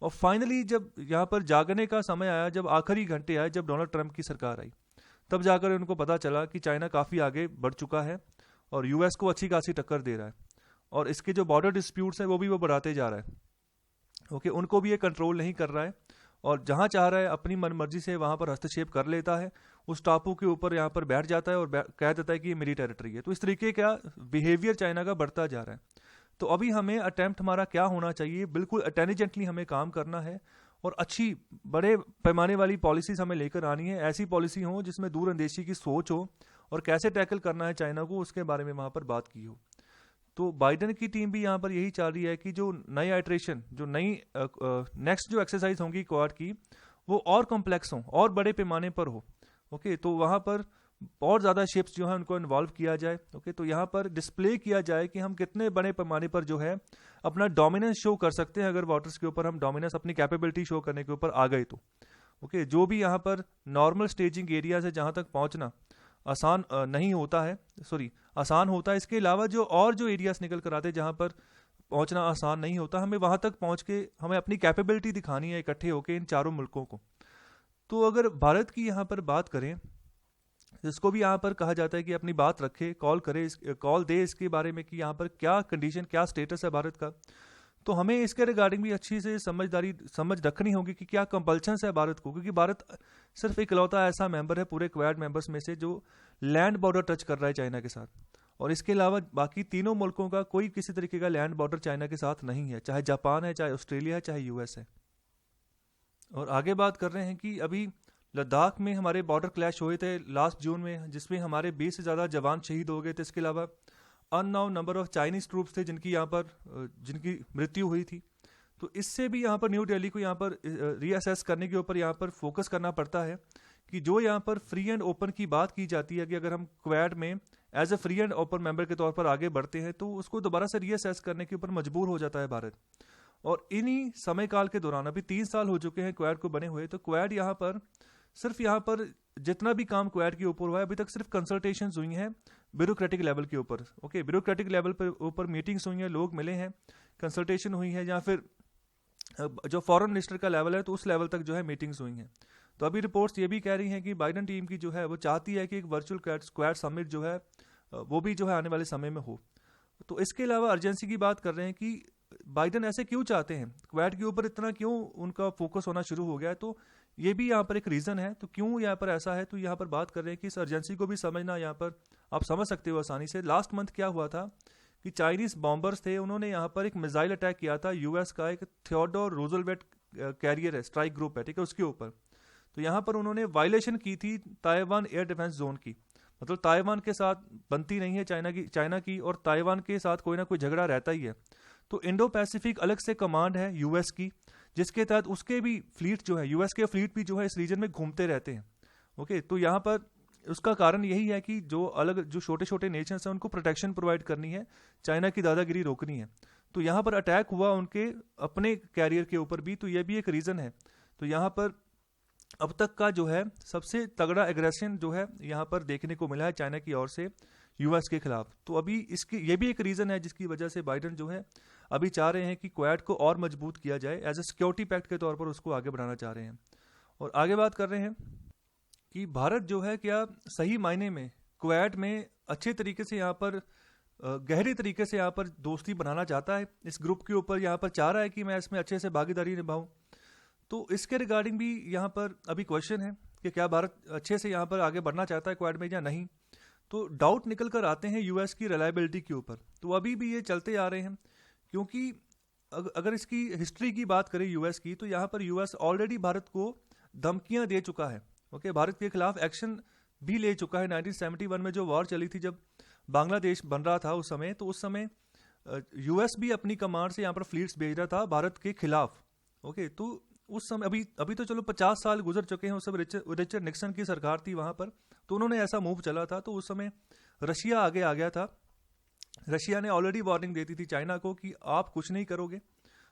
और फाइनली जब यहाँ पर जागने का समय आया, जब आखिरी घंटे आए, जब डोनाल्ड ट्रंप की सरकार आई, तब जाकर उनको पता चला कि चाइना काफ़ी आगे बढ़ चुका है और यूएस को अच्छी खासी टक्कर दे रहा है, और इसके जो बॉर्डर डिस्प्यूट्स हैं वो भी वो बढ़ाते जा रहा है। ओके, उनको भी ये कंट्रोल नहीं कर रहा है, और जहाँ चाह रहा है अपनी मनमर्जी से वहाँ पर हस्तक्षेप कर लेता है, उस टापू के ऊपर यहाँ पर बैठ जाता है और कह देता है कि ये मेरी टेरिटरी है। तो इस तरीके का बिहेवियर चाइना का बढ़ता जा रहा है। तो अभी हमें अटेम्प्ट हमारा क्या होना चाहिए, बिल्कुल इंटेलिजेंटली हमें काम करना है और अच्छी बड़े पैमाने वाली पॉलिसीज हमें लेकर आनी है। ऐसी पॉलिसी हो जिसमें दूरअंदेशी की सोच हो और कैसे टैकल करना है चाइना को, उसके बारे में वहाँ पर बात की हो। तो बाइडेन की टीम भी यहाँ पर यही चाह रही है कि जो नई आइट्रेशन, जो नई नेक्स्ट जो एक्सरसाइज होंगी क्वाड की, वो और कॉम्प्लेक्स हो और बड़े पैमाने पर हो। ओके, तो वहाँ पर और ज़्यादा शिप्स जो है उनको इन्वॉल्व किया जाए। ओके, तो यहाँ पर डिस्प्ले किया जाए कि हम कितने बड़े पैमाने पर जो है अपना डोमिनेंस शो कर सकते हैं। अगर वाटर्स के ऊपर हम डोमिनेंस, अपनी कैपेबिलिटी शो करने के ऊपर आ गए तो ओके, जो भी यहाँ पर नॉर्मल स्टेजिंग एरिया से जहाँ तक पहुँचना आसान नहीं होता है, सॉरी आसान होता है, इसके अलावा जो और जो एरियाज निकल कर आते हैं जहाँ पर पहुँचना आसान नहीं होता, हमें वहाँ तक पहुँच के हमें अपनी कैपेबिलिटी दिखानी है इकट्ठे होकर इन चारों मुल्कों को। तो अगर भारत की यहाँ पर बात करें, जिसको भी यहाँ पर कहा जाता है कि अपनी बात रखे, कॉल करे, कॉल दे इसके बारे में कि यहाँ पर क्या कंडीशन, क्या स्टेटस है भारत का, तो हमें इसके रिगार्डिंग भी अच्छी से समझ रखनी होगी कि क्या कंपल्शंस है भारत को, क्योंकि भारत सिर्फ इकलौता ऐसा मेंबर है पूरे क्वाड मेंबर्स में से जो लैंड बॉर्डर टच कर रहा है चाइना के साथ, और इसके अलावा बाकी तीनों मुल्कों का कोई किसी तरीके का लैंड बॉर्डर चाइना के साथ नहीं है, चाहे जापान है, चाहे ऑस्ट्रेलिया है, चाहे यूएस है। और आगे बात कर रहे हैं कि अभी लद्दाख में हमारे बॉर्डर क्लैश हुए थे लास्ट जून में, जिसमें हमारे 20 से ज़्यादा जवान शहीद हो गए थे। इसके अलावा unknown number of Chinese troops थे जिनकी मृत्यु हुई थी। तो इससे भी यहाँ पर न्यू दिल्ली को यहाँ पर रीअसेस करने के ऊपर यहाँ पर फोकस करना पड़ता है कि जो यहाँ पर फ्री एंड ओपन की बात की जाती है कि अगर हम क्वाड में as a free and open member के तौर पर आगे बढ़ते हैं तो उसको दोबारा से रीअसेस करने के ऊपर मजबूर हो जाता है भारत। और इन्हीं समय काल के दौरान अभी 3 साल हो चुके हैं क्वाड को बने हुए, तो क्वाड यहाँ पर सिर्फ यहाँ पर जितना भी काम क्वाड के ऊपर हुआ है अभी तक सिर्फ कंसल्टेशन हुई हैं ब्यूरोक्रेटिक लेवल के ऊपर। ओके, ब्यूरोक्रेटिक लेवल पर ऊपर मीटिंग्स हुई हैं, लोग मिले हैं, कंसल्टेशन हुई है, या फिर जो फॉरेन मिनिस्टर का लेवल है तो उस लेवल तक जो है मीटिंग्स हुई हैं। तो अभी रिपोर्ट्स ये भी कह रही हैं कि बाइडन टीम की जो है वो चाहती है कि एक वर्चुअल क्वाड समिट जो है वो भी जो है आने वाले समय में हो। तो इसके अलावा अर्जेंसी की बात कर रहे हैं कि बाइडन ऐसे क्यों चाहते हैं, क्वाड के ऊपर इतना क्यों उनका फोकस होना शुरू हो गया है, तो ये भी यहाँ पर एक रीज़न है। तो क्यों यहाँ पर ऐसा है, तो यहाँ पर बात कर रहे हैं कि इस अर्जेंसी को भी समझना यहाँ पर आप समझ सकते हो आसानी से। लास्ट मंथ क्या हुआ था कि चाइनीज बॉम्बर्स थे, उन्होंने यहाँ पर एक मिसाइल अटैक किया था यूएस का एक थियोडोर रूजवेल्ट कैरियर है, स्ट्राइक ग्रुप है, ठीक है, उसके ऊपर। तो यहाँ पर उन्होंने वायलेशन की थी ताइवान एयर डिफेंस जोन की, मतलब ताइवान के साथ बनती नहीं है चाइना की और ताइवान के साथ कोई ना कोई झगड़ा रहता ही है। तो इंडो पैसिफिक अलग से कमांड है यूएस की, जिसके तहत उसके भी फ्लीट जो है, यूएस के फ्लीट भी जो है इस रीजन में घूमते रहते हैं। ओके, तो यहाँ पर उसका कारण यही है कि जो छोटे छोटे नेशंस हैं उनको प्रोटेक्शन प्रोवाइड करनी है, चाइना की दादागिरी रोकनी है। तो यहाँ पर अटैक हुआ उनके अपने कैरियर के ऊपर भी, तो यह भी एक रीज़न है। तो यहाँ पर अब तक का जो है सबसे तगड़ा एग्रेशन जो है यहाँ पर देखने को मिला है चाइना की ओर से यूएस के खिलाफ। तो अभी इसकी ये भी एक रीज़न है जिसकी वजह से बाइडन जो है अभी चाह रहे हैं कि क्वाड को और मजबूत किया जाए, एज ए सिक्योरिटी पैक्ट के तौर पर उसको आगे बढ़ाना चाह रहे हैं। और आगे बात कर रहे हैं कि भारत जो है क्या सही मायने में क्वाड में अच्छे तरीके से यहाँ पर गहरे तरीके से यहाँ पर दोस्ती बनाना चाहता है, इस ग्रुप के ऊपर यहाँ पर चाह रहा है कि मैं इसमें अच्छे से भागीदारी निभाऊं। तो इसके रिगार्डिंग भी यहाँ पर अभी क्वेश्चन है कि क्या भारत अच्छे से यहाँ पर आगे बढ़ना चाहता है क्वाड में या नहीं। तो डाउट निकल कर आते हैं यूएस की रिलायबिलिटी के ऊपर, तो अभी भी ये चलते आ रहे हैं। क्योंकि अगर इसकी हिस्ट्री की बात करें यूएस की, तो यहाँ पर यूएस ऑलरेडी भारत को धमकियाँ दे चुका है। ओके, भारत के खिलाफ एक्शन भी ले चुका है। 1971 में जो वॉर चली थी, जब बांग्लादेश बन रहा था उस समय, तो उस समय यूएस भी अपनी कमांड से यहाँ पर फ्लीट्स भेज रहा था भारत के खिलाफ। ओके, तो उस समय अभी तो चलो 50 साल गुजर चुके हैं, उस समय रिचर्ड निक्सन की सरकार थी वहाँ पर, तो उन्होंने ऐसा मूव चला था। तो उस समय रशिया आगे आ गया था, रशिया ने ऑलरेडी वार्निंग देती थी चाइना को कि आप कुछ नहीं करोगे।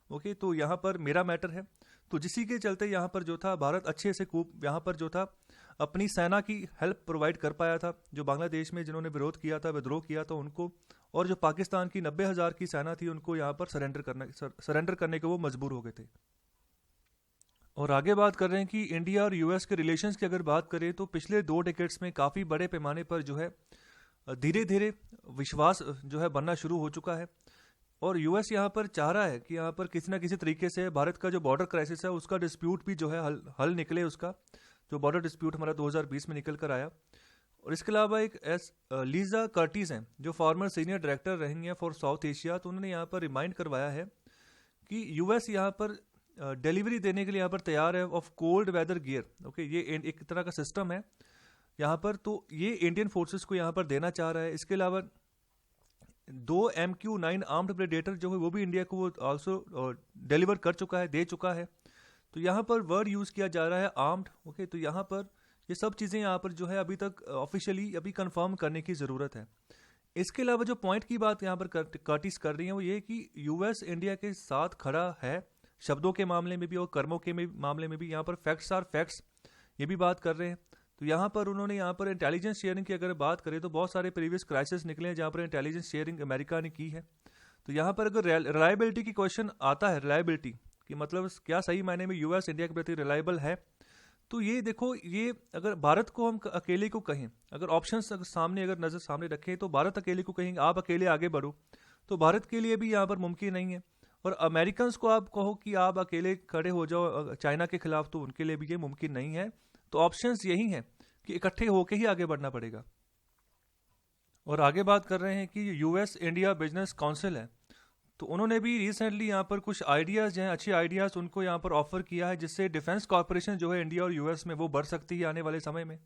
ओके, तो यहाँ पर मेरा मैटर है। तो जिसी के चलते यहाँ पर जो था भारत अच्छे से यहाँ पर जो था अपनी सेना की हेल्प प्रोवाइड कर पाया था, जो बांग्लादेश में जिन्होंने विरोध किया था, विद्रोह किया था उनको, और जो पाकिस्तान की 90,000 की सेना थी उनको यहाँ पर सरेंडर करने के वो मजबूर हो गए थे। और आगे बात कर रहे हैं कि इंडिया और यूएस के रिलेशंस की अगर बात करें तो पिछले 2 डेकेड्स में काफ़ी बड़े पैमाने पर जो है धीरे धीरे विश्वास जो है बनना शुरू हो चुका है। और यूएस यहाँ पर चाह रहा है कि यहाँ पर किसी ना किसी तरीके से भारत का जो बॉर्डर क्राइसिस है उसका डिस्प्यूट भी जो है हल निकले, उसका जो बॉर्डर डिस्प्यूट हमारा 2020 में निकल कर आया। और इसके अलावा एक लीजा कर्टिस हैं जो फॉर्मर सीनियर डायरेक्टर रहेंगे फॉर साउथ एशिया, तो उन्होंने यहाँ पर रिमाइंड करवाया है कि यूएस यहाँ पर डिलीवरी देने के लिए यहाँ पर तैयार है of cold weather gear. Okay, ये एक तरह का सिस्टम है यहाँ पर, तो ये इंडियन फोर्सेस को यहाँ पर देना चाह रहा है। इसके अलावा 2 MQ-9 आर्म्ड प्रेडेटर जो है वो भी इंडिया को वो ऑल्सो डिलीवर कर चुका है, दे चुका है। तो यहाँ पर वर्ड यूज़ किया जा रहा है आर्म्ड। ओके, तो यहाँ पर ये सब चीज़ें यहाँ पर जो है अभी तक ऑफिशियली अभी कंफर्म करने की ज़रूरत है। इसके अलावा जो पॉइंट की बात यहाँ पर कर्टिस कर रही है वो ये कि यूएस इंडिया के साथ खड़ा है शब्दों के मामले में भी और कर्मों के मामले में भी। यहाँ पर फैक्ट्स आर फैक्ट्स, ये भी बात कर रहे हैं। तो यहाँ पर उन्होंने यहाँ पर इंटेलिजेंस शेयरिंग की अगर बात करें तो बहुत सारे प्रीवियस क्राइसिस निकले हैं जहाँ पर इंटेलिजेंस शेयरिंग अमेरिका ने की है। तो यहाँ पर अगर रिलायबिलिटी की क्वेश्चन आता है, रिलायबिलिटी कि मतलब क्या सही मायने में यूएस इंडिया के प्रति रिलायबल है, तो ये देखो, ये अगर भारत को हम अकेले को कहें, अगर ऑप्शंस सामने अगर नजर सामने रखें तो भारत अकेले को कहेंगे आप अकेले आगे बढ़ो, तो भारत के लिए भी यहाँ पर मुमकिन नहीं है। और अमेरिकन को आप कहो कि आप अकेले खड़े हो जाओ चाइना के खिलाफ, तो उनके लिए भी ये मुमकिन नहीं है। तो ऑप्शंस यही हैं कि इकट्ठे होकर ही आगे बढ़ना पड़ेगा। और आगे बात कर रहे हैं कि यूएस इंडिया बिजनेस काउंसिल है, तो उन्होंने भी रिसेंटली यहाँ पर कुछ आइडियाज़ हैं, अच्छे आइडियाज़ उनको यहाँ पर ऑफर किया है, जिससे डिफेंस कॉर्पोरेशन जो है इंडिया और यूएस में वो बढ़ सकती है आने वाले समय में।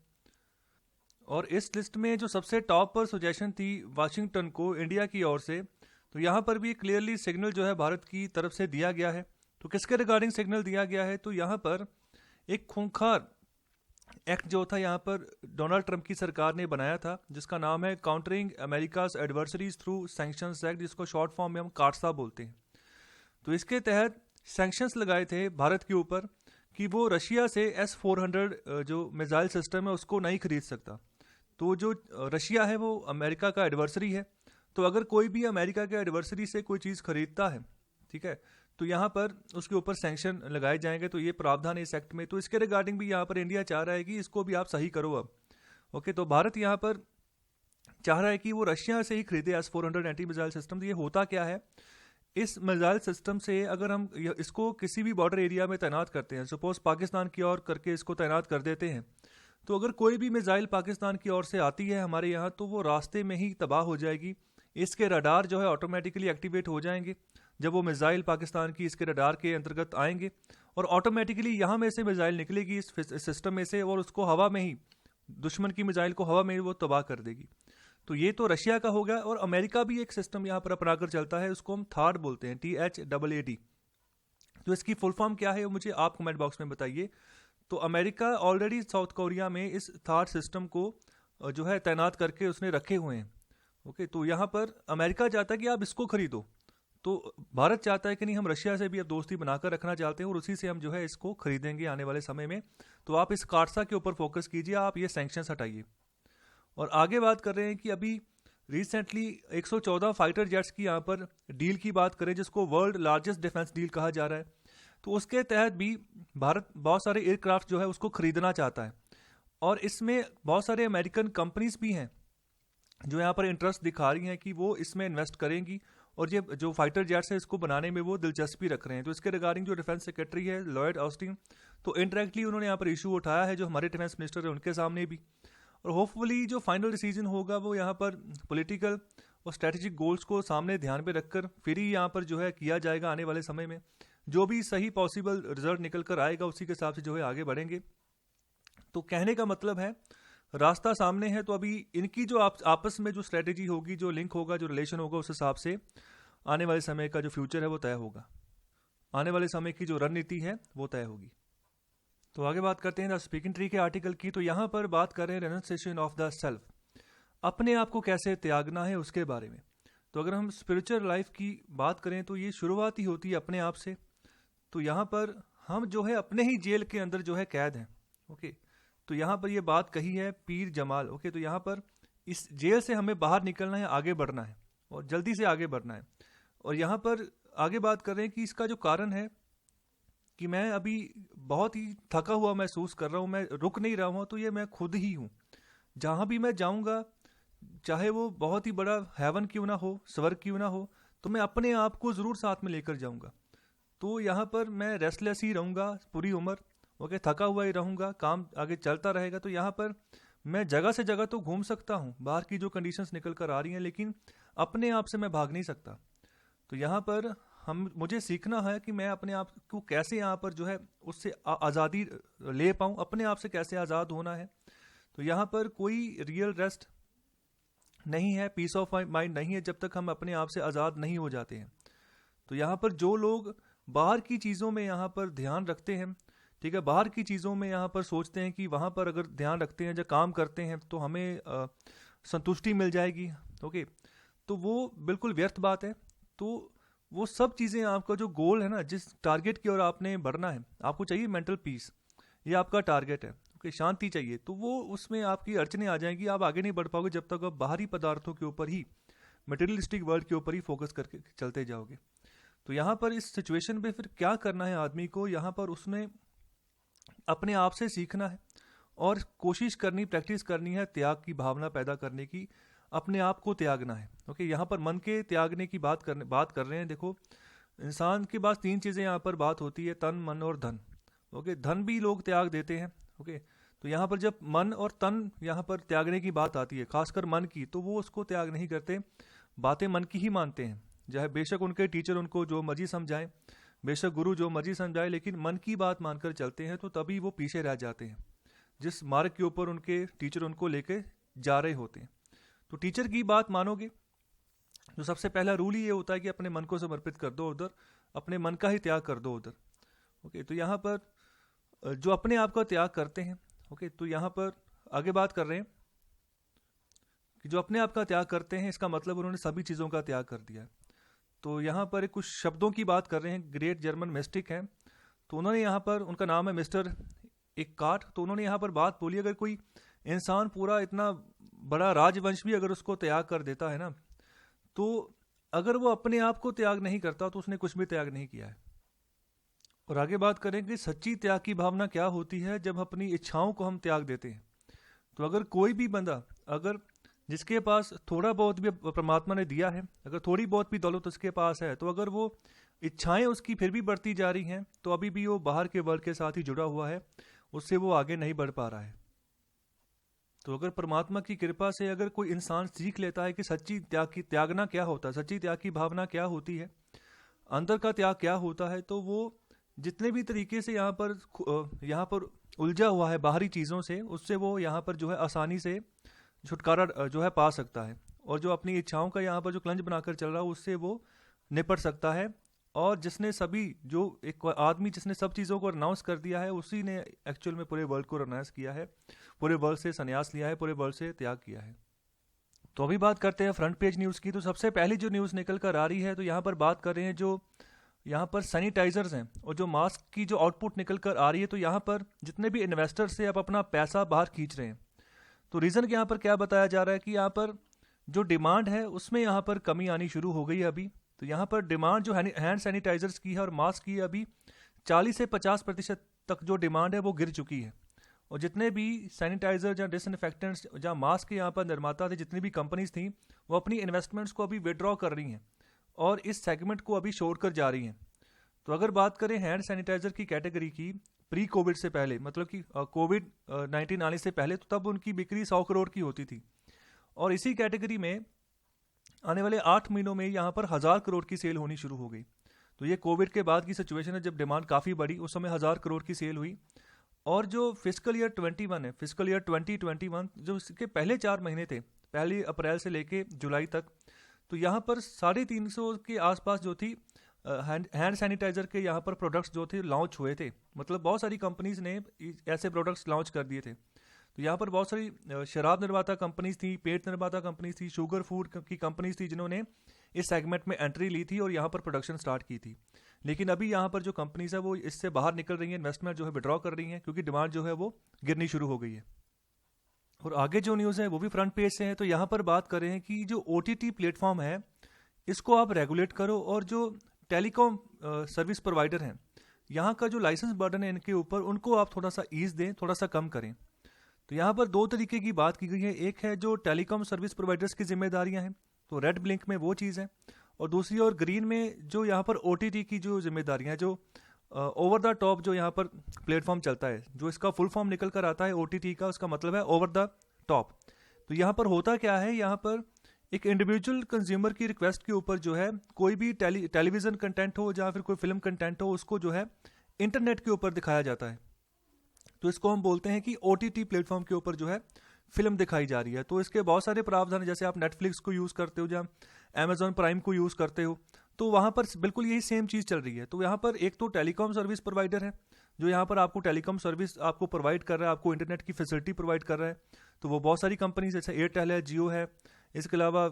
और इस लिस्ट में जो सबसे टॉप पर सजेशन थी वाशिंगटन को इंडिया की ओर से, तो यहाँ पर भी क्लियरली सिग्नल जो है भारत की तरफ से दिया गया है। तो किसके रिगार्डिंग सिग्नल दिया गया है, तो यहाँ पर एक खूंखार एक्ट जो था यहाँ पर डोनाल्ड ट्रंप की सरकार ने बनाया था, जिसका नाम है countering America's adversaries through sanctions act, जिसको शॉर्ट फॉर्म में हम काटसा बोलते हैं। तो इसके तहत सैंक्शंस लगाए थे भारत के ऊपर कि वो रशिया से S-400 जो मिसाइल सिस्टम है उसको नहीं खरीद सकता। तो जो रशिया है वो अमेरिका का एडवर्सरी है, तो अगर कोई भी अमेरिका के एडवर्सरी से कोई चीज़ खरीदता है, ठीक है, तो यहाँ पर उसके ऊपर सैंक्शन लगाए जाएंगे। तो ये प्रावधान है इस एक्ट में। तो इसके रिगार्डिंग भी यहाँ पर इंडिया चाह रहा है कि इसको भी आप सही करो अब। ओके, तो भारत यहाँ पर चाह रहा है कि वो रशिया से ही खरीदे S-400 एंटी मिसाइल सिस्टम। तो ये होता क्या है, इस मिसाइल सिस्टम से अगर हम इसको किसी भी बॉर्डर एरिया में तैनात करते हैं, सपोज पाकिस्तान की ओर करके इसको तैनात कर देते हैं, तो अगर कोई भी मिसाइल पाकिस्तान की ओर से आती है हमारे यहाँ, तो वो रास्ते में ही तबाह हो जाएगी। इसके रडार जो है ऑटोमेटिकली एक्टिवेट हो जाएंगे जब वो मिसाइल पाकिस्तान की इसके रडार के अंतर्गत आएंगे, और ऑटोमेटिकली यहाँ में से मिसाइल निकलेगी इस सिस्टम में से, और उसको हवा में ही, दुश्मन की मिसाइल को हवा में ही वो तबाह कर देगी। तो ये तो रशिया का हो गया। और अमेरिका भी एक सिस्टम यहाँ पर अपनाकर चलता है, उसको हम थाड बोलते हैं, THAAD। तो इसकी फुल फॉर्म क्या है मुझे आप कमेंट बॉक्स में बताइए। तो अमेरिका ऑलरेडी साउथ कोरिया में इस थाड सिस्टम को जो है तैनात करके उसने रखे हुए हैं। ओके, तो यहाँ पर अमेरिका चाहता है कि आप इसको खरीदो, तो भारत चाहता है कि नहीं, हम रशिया से भी अब दोस्ती बनाकर रखना चाहते हैं और उसी से हम जो है इसको खरीदेंगे आने वाले समय में। तो आप इस काटसा के ऊपर फोकस कीजिए, आप ये सैंक्शंस हटाइए। और आगे बात कर रहे हैं कि अभी रिसेंटली 114 फाइटर जेट्स की यहाँ पर डील की बात करें, जिसको वर्ल्ड लार्जेस्ट डिफेंस डील कहा जा रहा है। तो उसके तहत भी भारत बहुत सारे एयरक्राफ्ट जो है उसको खरीदना चाहता है, और इसमें बहुत सारे अमेरिकन कंपनीज भी हैं जो यहाँ पर इंटरेस्ट दिखा रही हैं कि वो इसमें इन्वेस्ट करेंगी, और ये जो फाइटर जेट्स है इसको बनाने में वो दिलचस्पी रख रहे हैं। तो इसके रिगार्डिंग जो डिफेंस सेक्रेटरी है लॉयड ऑस्टिन, तो इनडायरेक्टली उन्होंने यहाँ पर इशू उठाया है जो हमारे डिफेंस मिनिस्टर है उनके सामने भी। और होपफुली जो फाइनल डिसीजन होगा वो यहाँ पर पॉलिटिकल और स्ट्रेटेजिक गोल्स को सामने ध्यान में रखकर फिर ही यहाँ पर जो है किया जाएगा आने वाले समय में। जो भी सही पॉसिबल रिजल्ट निकल कर आएगा उसी के हिसाब से जो है आगे बढ़ेंगे। तो कहने का मतलब है रास्ता सामने है, तो अभी इनकी जो आपस में जो स्ट्रेटेजी होगी, जो लिंक होगा, जो रिलेशन होगा, उस हिसाब से आने वाले समय का जो फ्यूचर है वो तय होगा, आने वाले समय की जो रणनीति है वो तय होगी। तो आगे बात करते हैं द स्पीकिंग ट्री के आर्टिकल की। तो यहाँ पर बात कर रहे हैं रेनोसिएशन ऑफ द सेल्फ, अपने आप को कैसे त्यागना है उसके बारे में। तो अगर हम स्पिरिचुअल लाइफ की बात करें तो ये शुरुआत ही होती है अपने आप से। तो यहाँ पर हम जो है अपने ही जेल के अंदर जो है कैद हैं। ओके, तो यहाँ पर ये बात कही है पीर जमाल। ओके, तो यहाँ पर इस जेल से हमें बाहर निकलना है, आगे बढ़ना है और जल्दी से आगे बढ़ना है। और यहाँ पर आगे बात कर रहे हैं कि इसका जो कारण है कि मैं अभी बहुत ही थका हुआ महसूस कर रहा हूँ, मैं रुक नहीं रहा हूँ, तो ये मैं खुद ही हूँ। जहाँ भी मैं जाऊँगा, चाहे वो बहुत ही बड़ा हेवन क्यों ना हो, स्वर्ग क्यों ना हो, तो मैं अपने आप को ज़रूर साथ में लेकर जाऊँगा। तो यहाँ पर मैं रेस्टलेस ही रहूँगा पूरी उम्र। ओके, थका हुआ ही रहूँगा, काम आगे चलता रहेगा। तो यहाँ पर मैं जगह से जगह तो घूम सकता हूँ, बाहर की जो कंडीशंस निकल कर आ रही हैं, लेकिन अपने आप से मैं भाग नहीं सकता। तो यहाँ पर मुझे सीखना है कि मैं अपने आप को कैसे यहाँ पर जो है उससे आज़ादी ले पाऊँ, अपने आप से कैसे आज़ाद होना है। तो यहाँ पर कोई रियल रेस्ट नहीं है, पीस ऑफ माइंड नहीं है जब तक हम अपने आप से आज़ाद नहीं हो जाते हैं। तो यहाँ पर जो लोग बाहर की चीज़ों में यहाँ पर ध्यान रखते हैं, ठीक है, बाहर की चीज़ों में यहाँ पर सोचते हैं कि वहाँ पर अगर ध्यान रखते हैं, जब काम करते हैं तो हमें संतुष्टि मिल जाएगी। ओके, तो वो बिल्कुल व्यर्थ बात है। तो वो सब चीज़ें, आपका जो गोल है ना, जिस टारगेट की ओर आपने बढ़ना है, आपको चाहिए मेंटल पीस, ये आपका टारगेट है, ओके, शांति चाहिए, तो वो उसमें आपकी अड़चने आ जाएंगी, आप आगे नहीं बढ़ पाओगे जब तक आप बाहरी पदार्थों के ऊपर ही, मटेरियलिस्टिक वर्ल्ड के ऊपर ही फोकस करके चलते जाओगे। तो यहाँ पर इस सिचुएशन में फिर क्या करना है आदमी को, यहाँ पर उसने अपने आप से सीखना है और कोशिश करनी, प्रैक्टिस करनी है त्याग की भावना पैदा करने की, अपने आप को त्यागना है। ओके, यहाँ पर मन के त्यागने की बात कर रहे हैं। देखो, इंसान के पास तीन चीज़ें यहाँ पर बात होती है, तन, मन और धन। ओके, धन भी लोग त्याग देते हैं। ओके, तो यहाँ पर जब मन और तन यहाँ पर त्यागने की बात आती है, खासकर मन की, तो वो उसको त्याग नहीं करते, बातें मन की ही मानते हैं, चाहे बेशक उनके टीचर उनको जो मर्जी समझाएं, बेशक गुरु जो मर्जी समझाए, लेकिन मन की बात मानकर चलते हैं, तो तभी वो पीछे रह जाते हैं जिस मार्ग के ऊपर उनके टीचर उनको लेके जा रहे होते हैं। तो टीचर की बात मानोगे तो सबसे पहला रूल ही ये होता है कि अपने मन को समर्पित कर दो उधर, अपने मन का ही त्याग कर दो उधर। ओके, तो यहाँ पर जो अपने आप का त्याग करते हैं, ओके, तो यहाँ पर आगे बात कर रहे हैं कि जो अपने आप का त्याग करते हैं, इसका मतलब उन्होंने सभी चीज़ों का त्याग कर दिया है। तो यहाँ पर कुछ शब्दों की बात कर रहे हैं, ग्रेट जर्मन मिस्टिक हैं, तो उन्होंने यहाँ पर, उनका नाम है मिस्टर इक्कार्ट, तो उन्होंने यहाँ पर बात बोली, अगर कोई इंसान पूरा इतना बड़ा राजवंश भी अगर उसको त्याग कर देता है ना, तो अगर वो अपने आप को त्याग नहीं करता तो उसने कुछ भी त्याग नहीं किया है। और आगे बात करें कि सच्ची त्याग की भावना क्या होती है, जब अपनी इच्छाओं को हम त्याग देते हैं। तो अगर कोई भी बंदा, अगर जिसके पास थोड़ा बहुत भी परमात्मा ने दिया है, अगर थोड़ी बहुत भी दौलत उसके पास है, तो अगर वो इच्छाएं उसकी फिर भी बढ़ती जा रही हैं, तो अभी भी वो बाहर के वर्ल्ड के साथ ही जुड़ा हुआ है, उससे वो आगे नहीं बढ़ पा रहा है। तो अगर परमात्मा की कृपा से अगर कोई इंसान सीख लेता है कि सच्ची त्यागना क्या होता है, सच्ची त्याग की भावना क्या होती है, अंदर का त्याग क्या होता है, तो वो जितने भी तरीके से यहाँ पर उलझा हुआ है बाहरी चीज़ों से, उससे वो यहाँ पर जो है आसानी से छुटकारा जो है पा सकता है, और जो अपनी इच्छाओं का यहाँ पर जो क्लंज बनाकर चल रहा है, उससे वो निपट सकता है। और जिसने सभी, जो एक आदमी जिसने सब चीज़ों को रनाउंस कर दिया है, उसी ने एक्चुअल में पूरे वर्ल्ड को रनाउंस किया है, पूरे वर्ल्ड से संन्यास लिया है, पूरे वर्ल्ड से त्याग किया है। तो अभी बात करते हैं फ्रंट पेज न्यूज़ की। तो सबसे पहली जो न्यूज़ निकल कर आ रही है, तो यहाँ पर बात कर रहे हैं जो यहाँ पर सैनिटाइजर्स हैं और जो मास्क की जो आउटपुट निकल कर आ रही है, तो यहाँ पर जितने भी इन्वेस्टर्स से आप अपना पैसा बाहर खींच रहे हैं। तो रीज़न यहाँ पर क्या बताया जा रहा है कि यहाँ पर जो डिमांड है उसमें यहाँ पर कमी आनी शुरू हो गई है अभी। तो यहाँ पर डिमांड जो हैंड सैनिटाइजर्स की है और मास्क की है, अभी 40 से 50% तक जो डिमांड है वो गिर चुकी है। और जितने भी सैनिटाइजर या डिसइंफेक्टेंट्स या मास्क के यहाँ पर निर्माता थे, जितनी भी कंपनीज थी, वो अपनी इन्वेस्टमेंट्स को अभी विड्रॉ कर रही हैं और इस सेगमेंट को अभी छोड़कर जा रही हैं। तो अगर बात करें हैंड सैनिटाइजर की कैटेगरी की, प्री कोविड से पहले, मतलब कि कोविड-19 आने से पहले, तो तब उनकी बिक्री 100 करोड़ की होती थी, और इसी कैटेगरी में आने वाले 8 महीनों में यहाँ पर 1000 करोड़ की सेल होनी शुरू हो गई। तो ये कोविड के बाद की सिचुएशन है, जब डिमांड काफ़ी बढ़ी, उस समय 1000 करोड़ की सेल हुई। और जो फिजिकल ईयर 21 है, फिजिकल ईयर 2021, जो इसके पहले 4 महीने थे, पहली अप्रैल से लेके जुलाई तक, तो यहाँ पर 350 के आसपास जो थी हैंड सैनिटाइजर के यहाँ पर प्रोडक्ट्स जो थे लॉन्च हुए थे। मतलब बहुत सारी कंपनीज ने ऐसे प्रोडक्ट्स लॉन्च कर दिए थे। तो यहाँ पर बहुत सारी शराब निर्माता कंपनीज थी, पेट निर्माता कंपनीज थी, शुगर फूड की कंपनीज थी, जिन्होंने इस सेगमेंट में एंट्री ली थी और यहाँ पर प्रोडक्शन स्टार्ट की थी। लेकिन अभी यहाँ पर जो कंपनीज है वो इससे बाहर निकल रही हैं, इन्वेस्टमेंट जो है विड्रॉ कर रही हैं, क्योंकि डिमांड जो है वो गिरनी शुरू हो गई है। और आगे जो न्यूज़ है वो भी फ्रंट पेज से है। तो यहाँ पर बात कर रहे हैं कि जो OTT प्लेटफॉर्म है, इसको आप रेगुलेट करो, और जो टेलीकॉम सर्विस प्रोवाइडर हैं, यहाँ का जो लाइसेंस बर्डन है इनके ऊपर, उनको आप थोड़ा सा ईज दें, थोड़ा सा कम करें। तो यहाँ पर 2 तरीके की बात की गई है। एक है जो टेलीकॉम सर्विस प्रोवाइडर्स की जिम्मेदारियाँ हैं, तो रेड ब्लिंक में वो चीज़ है, और दूसरी ओर ग्रीन में जो यहाँ पर OTT की जो जिम्मेदारियाँ हैं, जो ओवर द टॉप जो यहाँ पर प्लेटफॉर्म चलता है, जो इसका फुल फॉर्म निकल कर आता है OTT का, उसका मतलब है ओवर द टॉप। तो यहाँ पर होता क्या है, यहाँ पर एक इंडिविजुअल कंज्यूमर की रिक्वेस्ट के ऊपर जो है कोई भी टेलीविज़न कंटेंट हो या फिर कोई फिल्म कंटेंट हो, उसको जो है इंटरनेट के ऊपर दिखाया जाता है। तो इसको हम बोलते हैं कि OTT प्लेटफॉर्म के ऊपर जो है फिल्म दिखाई जा रही है। तो इसके बहुत सारे प्रावधान, जैसे आप नेटफ्लिक्स को यूज़ करते हो या अमेजॉन प्राइम को यूज़ करते हो, तो वहाँ पर बिल्कुल यही सेम चीज़ चल रही है। तो यहाँ पर एक तो टेलीकॉम सर्विस प्रोवाइडर है, जो यहाँ पर आपको टेलीकॉम सर्विस आपको प्रोवाइड कर रहा है, आपको इंटरनेट की फैसिलिटी प्रोवाइड कर रहा है। तो वो बहुत सारी कंपनीज, जैसे एयरटेल है, जियो है, इसके अलावा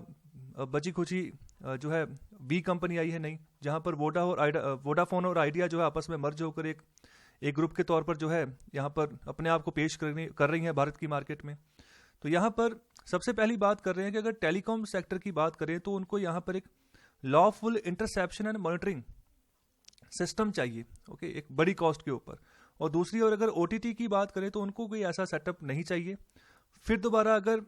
बची खुची जो है वी कंपनी आई है नई, जहाँ पर वोडाफोन और आइडिया जो है आपस में मर्ज होकर एक ग्रुप के तौर पर जो है यहाँ पर अपने आप को पेश कर रही हैं भारत की मार्केट में। तो यहाँ पर सबसे पहली बात कर रहे हैं कि अगर टेलीकॉम सेक्टर की बात करें तो उनको यहाँ पर एक lawful interception and monitoring system चाहिए, ओके, एक बड़ी कॉस्ट के ऊपर। और दूसरी ओर अगर ओटीटी की बात करें तो उनको कोई ऐसा सेटअप नहीं चाहिए। फिर दोबारा अगर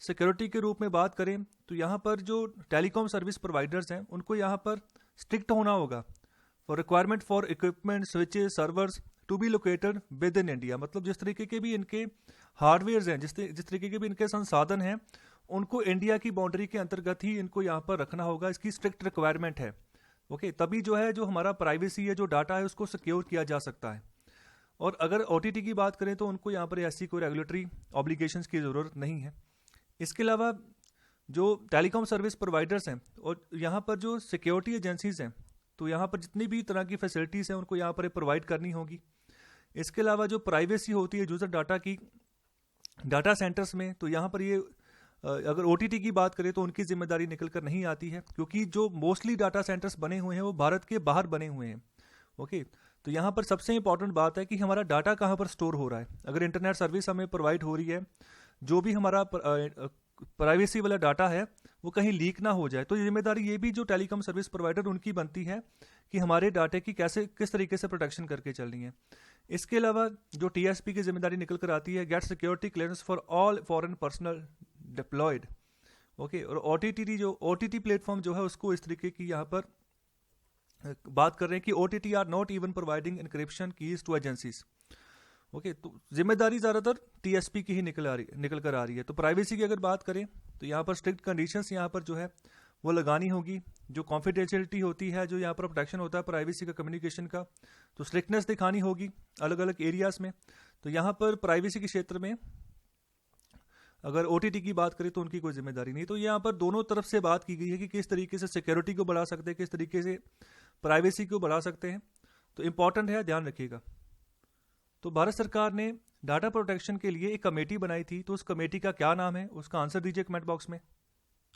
सिक्योरिटी के रूप में बात करें तो यहाँ पर जो टेलीकॉम सर्विस प्रोवाइडर्स हैं उनको यहाँ पर स्ट्रिक्ट होना होगा for requirement for equipment switches servers to be located within India. मतलब जिस तरीके के भी इनके हार्डवेयर हैं, जिस तरीके के भी इनके संसाधन हैं, उनको इंडिया की बाउंड्री के अंतर्गत ही इनको यहाँ पर रखना होगा। इसकी स्ट्रिक्ट रिक्वायरमेंट है, ओके, तभी जो है जो हमारा प्राइवेसी है, जो डाटा है, उसको सिक्योर किया जा सकता है। और अगर ओटीटी की बात करें तो उनको यहाँ पर ऐसी कोई रेगुलेटरी ऑब्लिगेशंस की ज़रूरत नहीं है। इसके अलावा जो टेलीकॉम सर्विस प्रोवाइडर्स हैं और यहाँ पर जो सिक्योरिटी एजेंसीज हैं, तो यहाँ पर जितनी भी तरह की फैसिलिटीज़ हैं उनको यहाँ पर प्रोवाइड करनी होगी। इसके अलावा जो प्राइवेसी होती है यूज़र डाटा की डाटा सेंटर्स में, तो यहाँ पर ये अगर ओटीटी की बात करें तो उनकी जिम्मेदारी निकल कर नहीं आती है, क्योंकि जो मोस्टली डाटा सेंटर्स बने हुए हैं वो भारत के बाहर बने हुए हैं, ओके। तो यहाँ पर सबसे इंपॉर्टेंट बात है कि हमारा डाटा कहाँ पर स्टोर हो रहा है। अगर इंटरनेट सर्विस हमें प्रोवाइड हो रही है, जो भी हमारा प्राइवेसी वाला डाटा है वो कहीं लीक ना हो जाए, तो जिम्मेदारी ये भी जो टेलीकॉम सर्विस प्रोवाइडर उनकी बनती है कि हमारे डाटे की किस तरीके से प्रोटेक्शन करके चलनी है। इसके अलावा जो टीएसपी की जिम्मेदारी निकल कर आती है, get security clearance for all foreign personnel deployed, okay. और ओटीटी प्लेटफॉर्म जो है उसको इस तरीके की यहाँ पर बात कर रहे हैं कि OTT are not even providing encryption keys to agencies, okay. तो जिम्मेदारी ज़्यादातर टीएसपी की ही निकल कर आ रही है। तो प्राइवेसी की अगर बात करें तो यहाँ पर स्ट्रिक्ट कंडीशंस यहाँ पर जो है वो लगानी होगी। जो कॉन्फिडेंशियलिटी होती है, जो यहाँ पर प्रोटेक्शन होता है प्राइवेसी का, कम्युनिकेशन का, तो स्ट्रिक्टनेस दिखानी होगी अलग अलग एरियाज में। तो यहाँ पर प्राइवेसी के क्षेत्र में अगर ओटीटी की बात करें तो उनकी कोई जिम्मेदारी नहीं। तो यहाँ पर दोनों तरफ से बात की गई है कि किस तरीके से सिक्योरिटी को बढ़ा सकते हैं, किस तरीके से प्राइवेसी को बढ़ा सकते हैं। तो इंपॉर्टेंट है, ध्यान रखिएगा। तो भारत सरकार ने डाटा प्रोटेक्शन के लिए एक कमेटी बनाई थी, तो उस कमेटी का क्या नाम है, उसका आंसर दीजिए कमेंट बॉक्स में।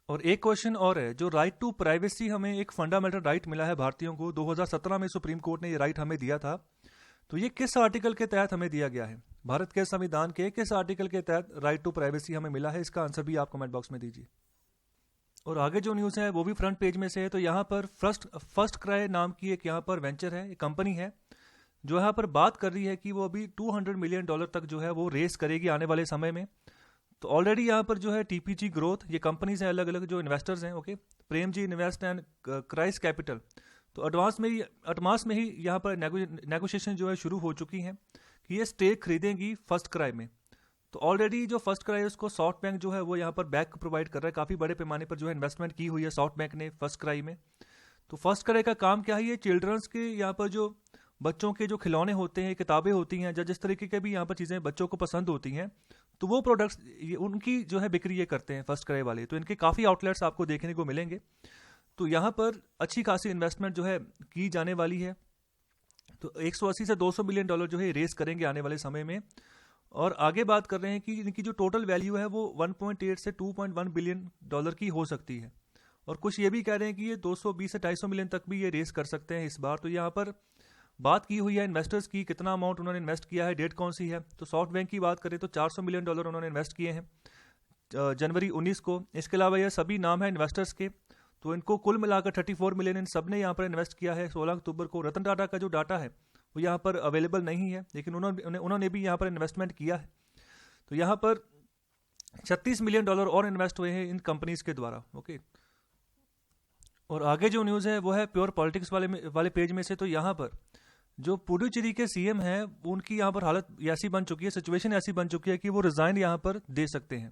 और एक क्वेश्चन और है, जो राइट टू प्राइवेसी हमें एक फंडामेंटल राइट मिला है भारतीयों को, 2017 में सुप्रीम कोर्ट ने ये राइट हमें दिया था, तो ये किस आर्टिकल के तहत हमें दिया गया है? भारत के संविधान के किस आर्टिकल के तहत राइट टू प्राइवेसी हमें मिला है? इसका आंसर भी आप कमेंट बॉक्स में दीजिए। और आगे जो न्यूज़ है वो भी फ्रंट पेज में से है। तो यहाँ पर फर्स्ट क्राई नाम की एक यहाँ पर वेंचर है, एक कंपनी है जो यहाँ पर बात कर रही है कि वो अभी $200 मिलियन तक जो है वो रेस करेगी आने वाले समय में। तो ऑलरेडी यहाँ पर जो है टीपीजी ग्रोथ, ये कंपनीज हैं अलग अलग जो इन्वेस्टर्स हैं, okay, Prem ji invest and ChrysCapital, तो एडवांस में ही यहाँ पर नेगोशिएशन जो है शुरू हो चुकी हैं कि ये स्टेक खरीदेंगी फर्स्ट क्राई में। तो ऑलरेडी जो फर्स्ट क्राई है उसको सॉफ्ट बैंक जो है वो यहाँ पर बैक प्रोवाइड कर रहा है, काफ़ी बड़े पैमाने पर जो है इन्वेस्टमेंट की हुई है सॉफ्ट बैंक ने फर्स्ट क्राई में। तो फर्स्ट क्राई का काम क्या है, ये चिल्ड्रंस के यहाँ पर जो बच्चों के जो खिलौने होते हैं, किताबें होती हैं, जिस तरीके के भी यहाँ पर चीज़ें बच्चों को पसंद होती हैं, तो वो प्रोडक्ट्स उनकी जो है बिक्री ये करते हैं फर्स्ट क्राई वाले। तो इनके काफ़ी आउटलेट्स आपको देखने को मिलेंगे। तो यहाँ पर अच्छी खासी इन्वेस्टमेंट जो है की जाने वाली है। तो 180 से $200 मिलियन जो है रेस करेंगे आने वाले समय में। और आगे बात कर रहे हैं कि इनकी जो टोटल वैल्यू है वो 1.8 से 2.1 बिलियन डॉलर की हो सकती है। और कुछ ये भी कह रहे हैं कि ये 220 से 250 मिलियन तक भी ये रेस कर सकते हैं इस बार। तो यहाँ पर बात की हुई है इन्वेस्टर्स की, कितना अमाउंट उन्होंने इन्वेस्ट किया है, डेट कौन सी है। तो सॉफ्ट बैंक की बात करें तो $400 मिलियन उन्होंने इन्वेस्ट किए हैं जनवरी 19 को। इसके अलावा ये सभी नाम है इन्वेस्टर्स के, तो इनको कुल मिलाकर 34 मिलियन इन सब ने यहाँ पर इन्वेस्ट किया है 16 अक्टूबर को। रतन टाटा का जो डाटा है वो यहाँ पर अवेलेबल नहीं है, लेकिन उन्होंने भी यहाँ पर इन्वेस्टमेंट किया है। तो यहाँ पर $36 मिलियन और इन्वेस्ट हुए हैं इन कंपनीज के द्वारा, ओके। और आगे जो न्यूज़ है वो है प्योर पॉलिटिक्स वाले पेज में से। तो यहाँ पर जो पुडुचेरी के सीएम हैं उनकी यहाँ पर हालत ऐसी बन चुकी है, सिचुएशन ऐसी बन चुकी है कि वो रिजाइन यहाँ पर दे सकते हैं।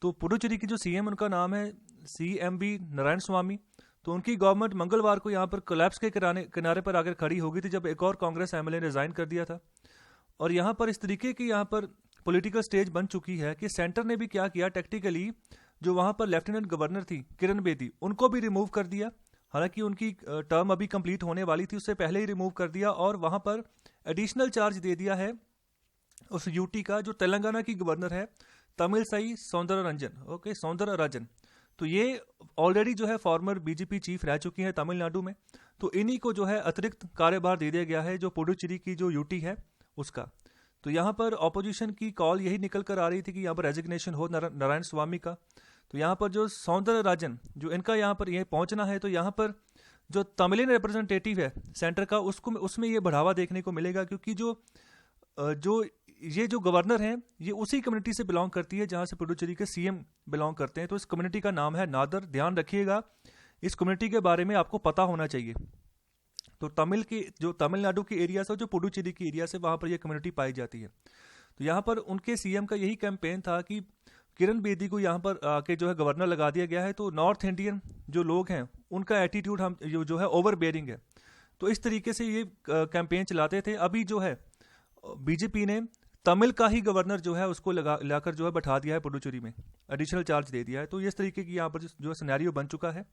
तो पुडुचेरी की जो सीएम उनका नाम है CMB नारायण स्वामी। तो उनकी गवर्नमेंट मंगलवार को यहाँ पर कोलैप्स के किनारे पर आकर खड़ी हो गई थी जब एक और कांग्रेस एमएलए ने रिजाइन कर दिया था। और यहाँ पर इस तरीके की यहाँ पर पॉलिटिकल स्टेज बन चुकी है कि सेंटर ने भी क्या किया, टेक्टिकली जो वहाँ पर लेफ्टिनेंट गवर्नर थी किरण बेदी, उनको भी रिमूव कर दिया। हालांकि उनकी टर्म अभी कंप्लीट होने वाली थी, उससे पहले ही रिमूव कर दिया। और वहाँ पर एडिशनल चार्ज दे दिया है उस यूटी का जो तेलंगाना की गवर्नर है तमिलसाई सौंदरराजन, ओके, सौंदरराजन। तो ये ऑलरेडी जो है फॉर्मर बीजेपी चीफ रह चुकी हैं तमिलनाडु में, तो इन्हीं को जो है अतिरिक्त कार्यभार दे दिया गया है जो पुडुचेरी की जो यूटी है उसका। तो यहाँ पर ऑपोजिशन की कॉल यही निकल कर आ रही थी कि यहाँ पर रेजिग्नेशन हो नारायण स्वामी का। तो यहाँ पर जो सौंदरराजन जो इनका यहाँ पर ये पहुँचना है, तो यहाँ पर जो तमिलियन रिप्रेजेंटेटिव है सेंटर का उसको उसमें ये बढ़ावा देखने को मिलेगा, क्योंकि जो ये जो गवर्नर हैं ये उसी कम्युनिटी से बिलोंग करती है जहाँ से पुडुचेरी के सीएम बिलोंग करते हैं। तो इस कम्युनिटी का नाम है नादर। ध्यान रखिएगा, इस कम्युनिटी के बारे में आपको पता होना चाहिए। तो तमिलनाडु के एरिया से जो पुडुचेरी की एरिया से वहाँ पर ये कम्युनिटी पाई जाती है। तो यहाँ पर उनके सीएम का यही कैंपेन था कि किरण बेदी को यहाँ पर आके जो है गवर्नर लगा दिया गया है, तो नॉर्थ इंडियन जो लोग हैं उनका एटीट्यूड हम जो है ओवर बेयरिंग है। तो इस तरीके से ये कैंपेन चलाते थे। अभी जो है बीजेपी ने तमिल का ही गवर्नर जो है उसको लाकर जो है बैठा दिया है पुडुचेरी में, एडिशनल चार्ज दे दिया है। तो इस तरीके की यहाँ पर जो सिनेरियो बन चुका है।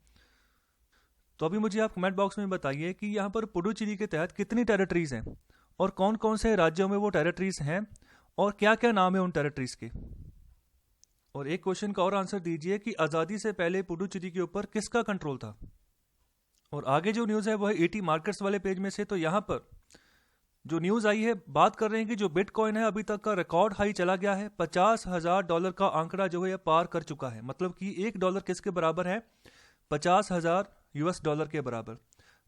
तो अभी मुझे आप कमेंट बॉक्स में बताइए कि यहाँ पर पुडुचेरी के तहत कितनी टेरिटरीज हैं और कौन कौन से राज्यों में वो टेरिटरीज हैं और क्या क्या नाम है उन टेरिटरीज के। और एक क्वेश्चन का और आंसर दीजिए कि आज़ादी से पहले पुडुचेरी के ऊपर किसका कंट्रोल था। और आगे जो न्यूज़ है वो है ईटी मार्केट्स वाले पेज में से। तो यहाँ पर जो न्यूज़ आई है, बात कर रहे हैं कि जो बिटकॉइन है अभी तक का रिकॉर्ड हाई चला गया है। $50,000 का आंकड़ा जो है पार कर चुका है। मतलब कि $1 किसके बराबर है? $50,000 के बराबर।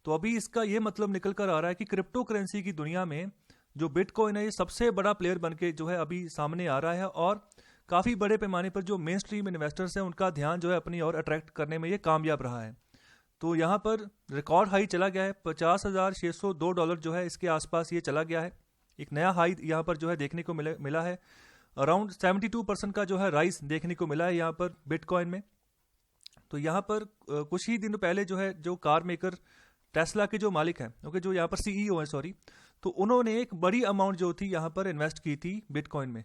तो अभी इसका ये मतलब निकल कर आ रहा है कि क्रिप्टो करेंसी की दुनिया में जो बिटकॉइन है ये सबसे बड़ा प्लेयर बन के जो है अभी सामने आ रहा है, और काफ़ी बड़े पैमाने पर जो मेन स्ट्रीम इन्वेस्टर्स हैं उनका ध्यान जो है अपनी ओर अट्रैक्ट करने में ये कामयाब रहा है। तो यहाँ पर रिकॉर्ड हाई चला गया है, $50,602 जो है इसके आसपास ये चला गया है। एक नया हाई यहाँ पर जो है देखने को मिला है। अराउंड 72% का जो है राइज देखने को मिला है यहाँ पर बिटकॉइन में। तो यहाँ पर कुछ ही दिन पहले जो है जो कार मेकर टेस्ला के जो मालिक हैं, ओके, जो यहाँ पर सीईओ हैं, सॉरी, तो उन्होंने एक बड़ी अमाउंट जो थी यहाँ पर इन्वेस्ट की थी बिटकॉइन में।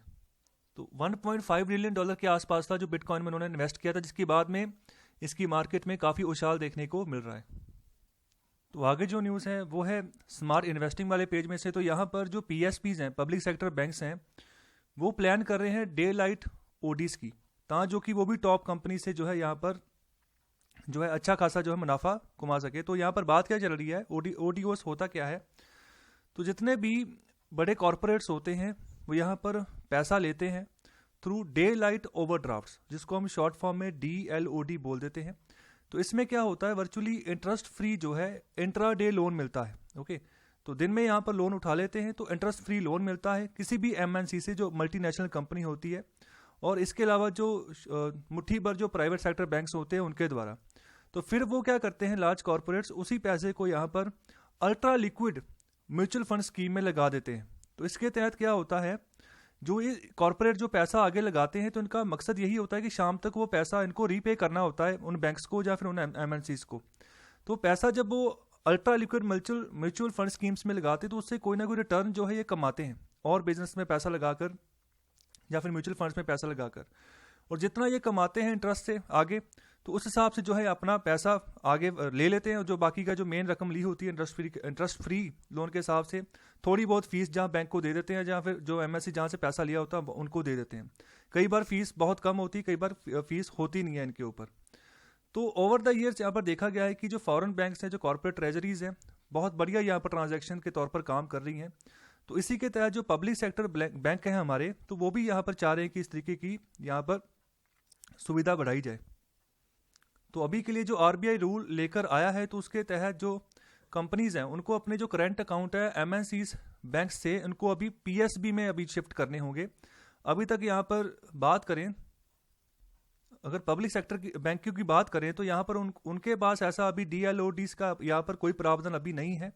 तो $1.5 बिलियन के आसपास था जो बिटकॉइन में उन्होंने इन्वेस्ट किया था, जिसकी बाद में इसकी मार्केट में काफ़ी उछाल देखने को मिल रहा है। तो आगे जो न्यूज़ है वो है स्मार्ट इन्वेस्टिंग वाले पेज में से। तो यहाँ पर जो पीएसपीज हैं, पब्लिक सेक्टर बैंक्स हैं, वो प्लान कर रहे हैं डे लाइट ओडीज की, जो कि वो भी टॉप कंपनी से जो है यहाँ पर जो है अच्छा खासा जो है मुनाफा कमा सके। तो यहाँ पर बात क्या चल रही है, ओडीओस होता क्या है? तो जितने भी बड़े कॉरपोरेट्स होते हैं वो यहाँ पर पैसा लेते हैं थ्रू डे लाइट ओवरड्राफ्ट्स, जिसको हम शॉर्ट फॉर्म में DLOD बोल देते हैं। तो इसमें क्या होता है, वर्चुअली इंटरेस्ट फ्री जो है इंट्रा डे लोन मिलता है। ओके, तो दिन में यहाँ पर लोन उठा लेते हैं तो इंटरेस्ट फ्री लोन मिलता है किसी भी MNC से जो मल्टीनेशनल कंपनी होती है, और इसके अलावा जो मुट्ठी भर जो प्राइवेट सेक्टर बैंक्स होते हैं उनके द्वारा। तो फिर वो क्या करते हैं, लार्ज कॉरपोरेट्स उसी पैसे को यहाँ पर ultra liquid mutual fund scheme में लगा देते हैं। तो इसके तहत क्या होता है, जो ये कॉरपोरेट जो पैसा आगे लगाते हैं तो इनका मकसद यही होता है कि शाम तक वो पैसा इनको रीपे करना होता है उन बैंक्स को या फिर उन MNCs को। तो पैसा जब वो ultra liquid mutual fund schemes में लगाते हैं तो उससे कोई ना कोई रिटर्न जो है ये कमाते हैं, और बिजनेस में पैसा लगाकर या फिर म्यूचुअल फंड्स में पैसा लगाकर। और जितना ये कमाते हैं इंटरेस्ट से आगे, तो उस हिसाब से जो है अपना पैसा आगे ले लेते हैं। जो बाकी का जो मेन रकम ली होती है इंटरेस्ट फ्री लोन के हिसाब से थोड़ी बहुत फीस जहाँ बैंक को दे देते हैं, जहाँ फिर जो MSC जहाँ से पैसा लिया होता है उनको दे देते हैं। कई बार फीस बहुत कम होती है, कई बार फीस होती नहीं है इनके ऊपर। तो ओवर द ईयर्स यहाँ पर देखा गया है कि जो फॉरेन बैंक्स हैं, जो कॉर्पोरेट ट्रेजरीज हैं, बहुत बढ़िया यहाँ पर ट्रांजैक्शन के तौर पर काम कर रही हैं। तो इसी के तहत जो पब्लिक सेक्टर बैंक हैं हमारे, तो वो भी यहाँ पर चाह रहे हैं कि इस तरीके की यहाँ पर सुविधा बढ़ाई जाए। तो अभी के लिए जो RBI रूल लेकर आया है, तो उसके तहत जो कंपनीज हैं उनको अपने जो करंट अकाउंट है MNCs बैंक से उनको अभी PSB में अभी शिफ्ट करने होंगे। अभी तक यहाँ पर बात करें, अगर पब्लिक सेक्टर की बैंकों की बात करें, तो यहाँ पर उनके पास ऐसा अभी DLODs का यहाँ पर कोई प्रावधान अभी नहीं है।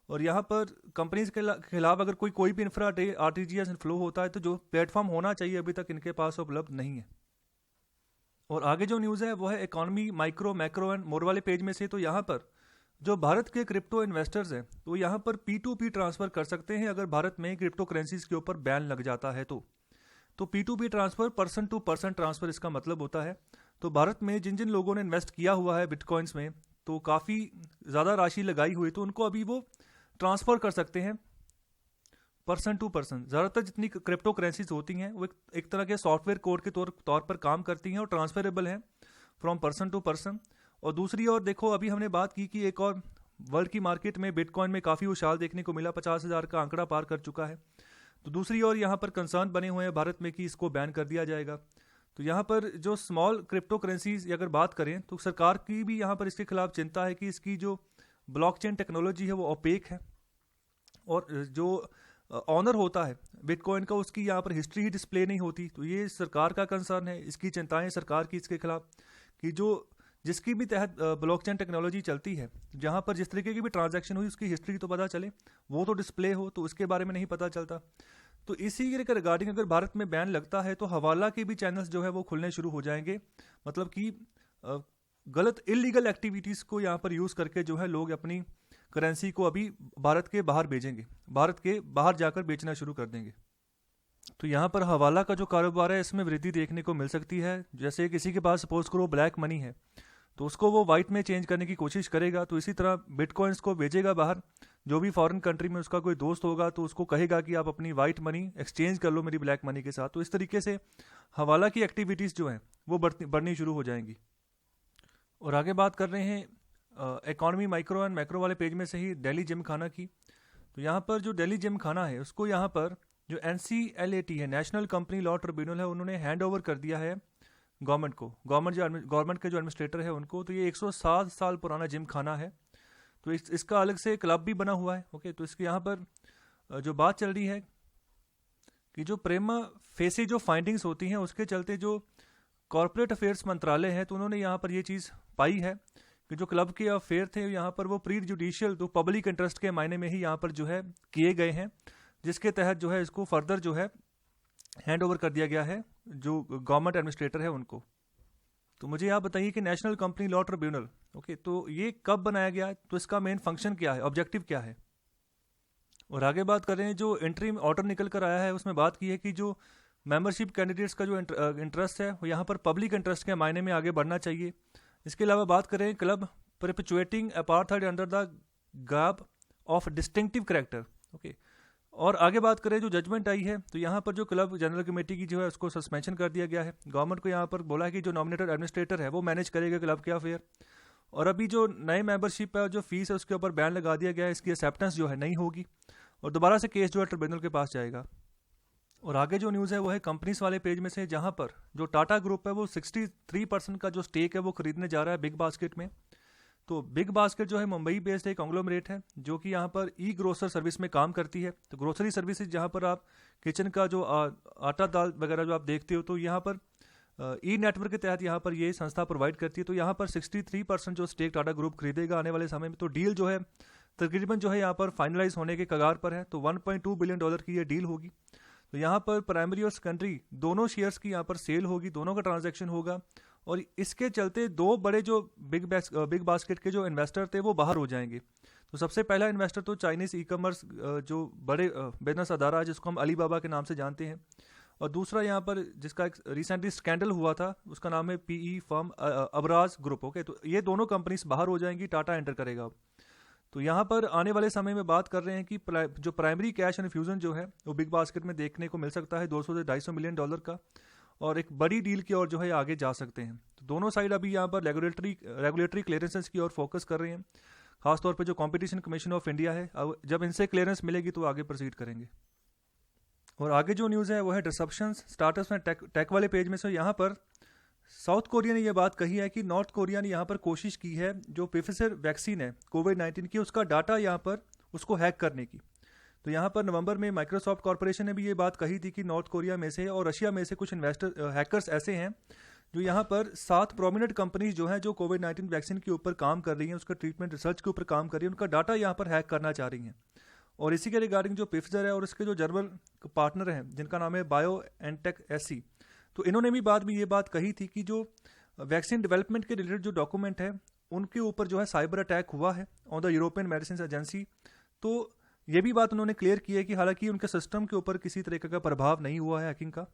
और यहाँ पर कंपनीज के खिलाफ अगर कोई भी इंफ्रा डे RTGS फ्लो होता है तो जो प्लेटफॉर्म होना चाहिए अभी तक इनके पास उपलब्ध नहीं है। और आगे जो न्यूज़ है वो है economy, micro, macro and more वाले पेज में से। तो यहाँ पर जो भारत के क्रिप्टो इन्वेस्टर्स हैं तो यहाँ पर P2P ट्रांसफ़र कर सकते हैं अगर भारत में क्रिप्टो करेंसीज के ऊपर बैन लग जाता है। तो P2P transfer person to person transfer इसका मतलब होता है। तो भारत में जिन जिन लोगों ने इन्वेस्ट किया हुआ है बिटकॉइंस में, तो काफ़ी ज़्यादा राशि लगाई हुई, तो उनको अभी वो ट्रांसफ़र कर सकते हैं पर्सन टू पर्सन। ज़्यादातर जितनी क्रिप्टो करेंसीज होती हैं वो एक तरह के सॉफ्टवेयर कोड के तौर पर काम करती हैं और ट्रांसफरेबल हैं। From person to person. और दूसरी ओर देखो, अभी हमने बात की कि एक और वर्ल्ड की मार्केट में बिटकॉइन में काफ़ी उछाल देखने को मिला, 50,000 का आंकड़ा पार कर चुका है। तो दूसरी ओर यहाँ पर कंसर्न बने हुए हैं भारत में कि इसको बैन कर दिया जाएगा। तो यहाँ पर जो स्मॉल क्रिप्टो करेंसीज अगर बात करें तो सरकार की भी यहाँ पर इसके खिलाफ चिंता है कि इसकी जो ब्लॉकचेन टेक्नोलॉजी है वो ओपेक है, और जो ऑनर होता है बिटकॉइन का उसकी यहाँ पर हिस्ट्री ही डिस्प्ले नहीं होती। तो ये सरकार का कंसर्न है, इसकी चिंताएं सरकार की इसके खिलाफ कि जो जिसकी भी तहत ब्लॉकचेन टेक्नोलॉजी चलती है, जहाँ पर जिस तरीके की भी ट्रांजैक्शन हुई उसकी हिस्ट्री तो पता चले, वो तो डिस्प्ले हो, तो उसके बारे में नहीं पता चलता। तो इसी के रिगार्डिंग अगर भारत में बैन लगता है तो हवाला के भी चैनल्स जो है वो खुलने शुरू हो जाएंगे। मतलब कि गलत इलीगल एक्टिविटीज़ को यहाँ पर यूज़ करके जो है लोग अपनी करेंसी को अभी भारत के बाहर भेजेंगे, भारत के बाहर जाकर बेचना शुरू कर देंगे। तो यहाँ पर हवाला का जो कारोबार है इसमें वृद्धि देखने को मिल सकती है। जैसे किसी के पास सपोज करो ब्लैक मनी है तो उसको वो वाइट में चेंज करने की कोशिश करेगा, तो इसी तरह बिटकॉइंस को भेजेगा बाहर। जो भी फॉरेन कंट्री में उसका कोई दोस्त होगा तो उसको कहेगा कि आप अपनी वाइट मनी एक्सचेंज कर लो मेरी ब्लैक मनी के साथ। तो इस तरीके से हवाला की एक्टिविटीज़ जो हैं वो बढ़नी शुरू हो जाएंगी। और आगे बात कर रहे हैं इकॉनमी माइक्रो एंड मैक्रो वाले पेज में से ही दिल्ली जिम खाना की। तो यहाँ पर जो दिल्ली जिम खाना है उसको यहाँ पर जो NCLAT है, नेशनल कंपनी लॉ ट्रिब्यूनल है, उन्होंने हैंड ओवर कर दिया है गवर्नमेंट को, गवर्नमेंट के जो एडमिनिस्ट्रेटर है उनको। तो ये 107 साल पुराना जिम खाना है, तो इसका अलग से क्लब भी बना हुआ है। ओके, तो इसके यहाँ पर जो बात चल रही है कि जो प्रेमा फेसी जो फाइंडिंग्स होती हैं उसके चलते जो कॉर्पोरेट अफेयर्स मंत्रालय है तो उन्होंने यहाँ पर ये चीज़ पाई है कि जो क्लब के अफेयर थे यहाँ पर वो प्री जुडिशियल तो पब्लिक इंटरेस्ट के मायने में ही यहाँ पर जो है किए गए हैं, जिसके तहत जो है इसको फर्दर जो है हैंड ओवर कर दिया गया है जो गवर्नमेंट एडमिनिस्ट्रेटर है उनको। तो मुझे आप बताइए कि national company law tribunal, okay, तो ये कब बनाया गया, तो इसका मेन फंक्शन क्या है, ऑब्जेक्टिव क्या है। और आगे बात कर रहे हैं जो इंटरिम ऑर्डर निकल कर आया है उसमें बात की है कि जो मेंबरशिप कैंडिडेट्स का जो इंटरेस्ट है वो यहाँ पर पब्लिक इंटरेस्ट के मायने में आगे बढ़ना चाहिए। इसके अलावा बात करें club perpetuating apartheid under the garb of distinctive character, okay. और आगे बात करें जो जजमेंट आई है तो यहाँ पर जो क्लब जनरल कमेटी की जो है उसको सस्पेंशन कर दिया गया है। गवर्नमेंट को यहाँ पर बोला है कि जो नॉमिनेटेड एडमिनिस्ट्रेटर है वो मैनेज करेगा क्लब के अफेयर। और अभी जो नए मेंबरशिप है जो फीस है उसके ऊपर बैन लगा दिया गया है, इसकी एक्सेप्टेंस जो है नहीं होगी और दोबारा से केस जो है ट्रिब्यूनल के पास जाएगा। और आगे जो न्यूज़ है वो है कंपनीज वाले पेज में से, जहाँ पर जो टाटा ग्रुप है वो 63% का जो स्टेक है वो खरीदने जा रहा है बिग बास्केट में। तो बिग बास्केट जो है मुंबई बेस्ड एक कांग्लोमरेट है जो कि यहाँ पर ई ग्रोसर सर्विस में काम करती है। तो ग्रोसरी सर्विसेज जहाँ पर आप किचन का जो आटा दाल वगैरह जो आप देखते हो तो यहाँ पर ई नेटवर्क के तहत यहाँ पर ये संस्था प्रोवाइड करती है। तो यहाँ पर 63% जो स्टेक टाटा ग्रुप खरीदेगा आने वाले समय में। तो डील जो है तकरीबन जो है यहाँ पर फाइनलाइज होने के कगार पर है। तो $1.2 बिलियन की ये डील होगी। तो यहाँ पर प्राइमरी और सेकेंडरी दोनों शेयर्स की यहाँ पर सेल होगी, दोनों का ट्रांजैक्शन होगा। और इसके चलते दो बड़े जो बिग बास्केट के जो इन्वेस्टर थे वो बाहर हो जाएंगे। तो सबसे पहला इन्वेस्टर तो चाइनीज़ ई कॉमर्स जो बड़े बिजनेस अदारा है जिसको हम अलीबाबा के नाम से जानते हैं। और दूसरा यहाँ पर जिसका एक रिसेंटली स्कैंडल हुआ था उसका नाम है PE firm Abraj group, okay. तो ये दोनों कंपनीज बाहर हो जाएंगी, टाटा एंटर करेगा अब। तो यहाँ पर आने वाले समय में बात कर रहे हैं कि जो प्राइमरी कैश इन्फ्यूजन जो है वो बिग बास्केट में देखने को मिल सकता है 200 से $250 मिलियन का, और एक बड़ी डील की ओर जो है आगे जा सकते हैं। तो दोनों साइड अभी यहाँ पर रेगुलेटरी क्लियरेंसेस की ओर फोकस कर रहे हैं, खासतौर पर जो कॉम्पिटिशन कमीशन ऑफ इंडिया है। अब जब इनसे क्लियरेंस मिलेगी तो आगे प्रोसीड करेंगे। और आगे जो न्यूज़ है वो है डिसरप्शंस स्टार्टअप्स में टेक वाले पेज में से। यहाँ पर साउथ कोरिया ने यह बात कही है कि नॉर्थ कोरिया ने यहाँ पर कोशिश की है जो प्रेफिसर वैक्सीन है कोविड-19 की उसका डाटा यहाँ पर उसको हैक करने की। तो यहाँ पर नवंबर में माइक्रोसॉफ्ट कॉर्पोरेशन ने भी ये बात कही थी कि नॉर्थ कोरिया में से और रशिया में से कुछ हैकर्स ऐसे हैं जो यहाँ पर 7 प्रोमिनेंट कंपनीज जो हैं जो कोविड-19 वैक्सीन के ऊपर काम कर रही हैं, उसका ट्रीटमेंट रिसर्च के ऊपर काम कर रही है, उनका डाटा यहाँ पर हैक करना चाह रही हैं। और इसी के रिगार्डिंग जो प्रेफिसर है और इसके जो जर्मन पार्टनर हैं जिनका नाम है BioNTech SE, तो इन्होंने भी ये बात कही थी कि जो वैक्सीन डेवलपमेंट के रिलेटेड जो डॉक्यूमेंट है उनके ऊपर जो है साइबर अटैक हुआ है on the European medicine agency. तो ये भी बात उन्होंने क्लियर की है कि हालांकि उनके सिस्टम के ऊपर किसी तरीके का प्रभाव नहीं हुआ है हैकिंग का।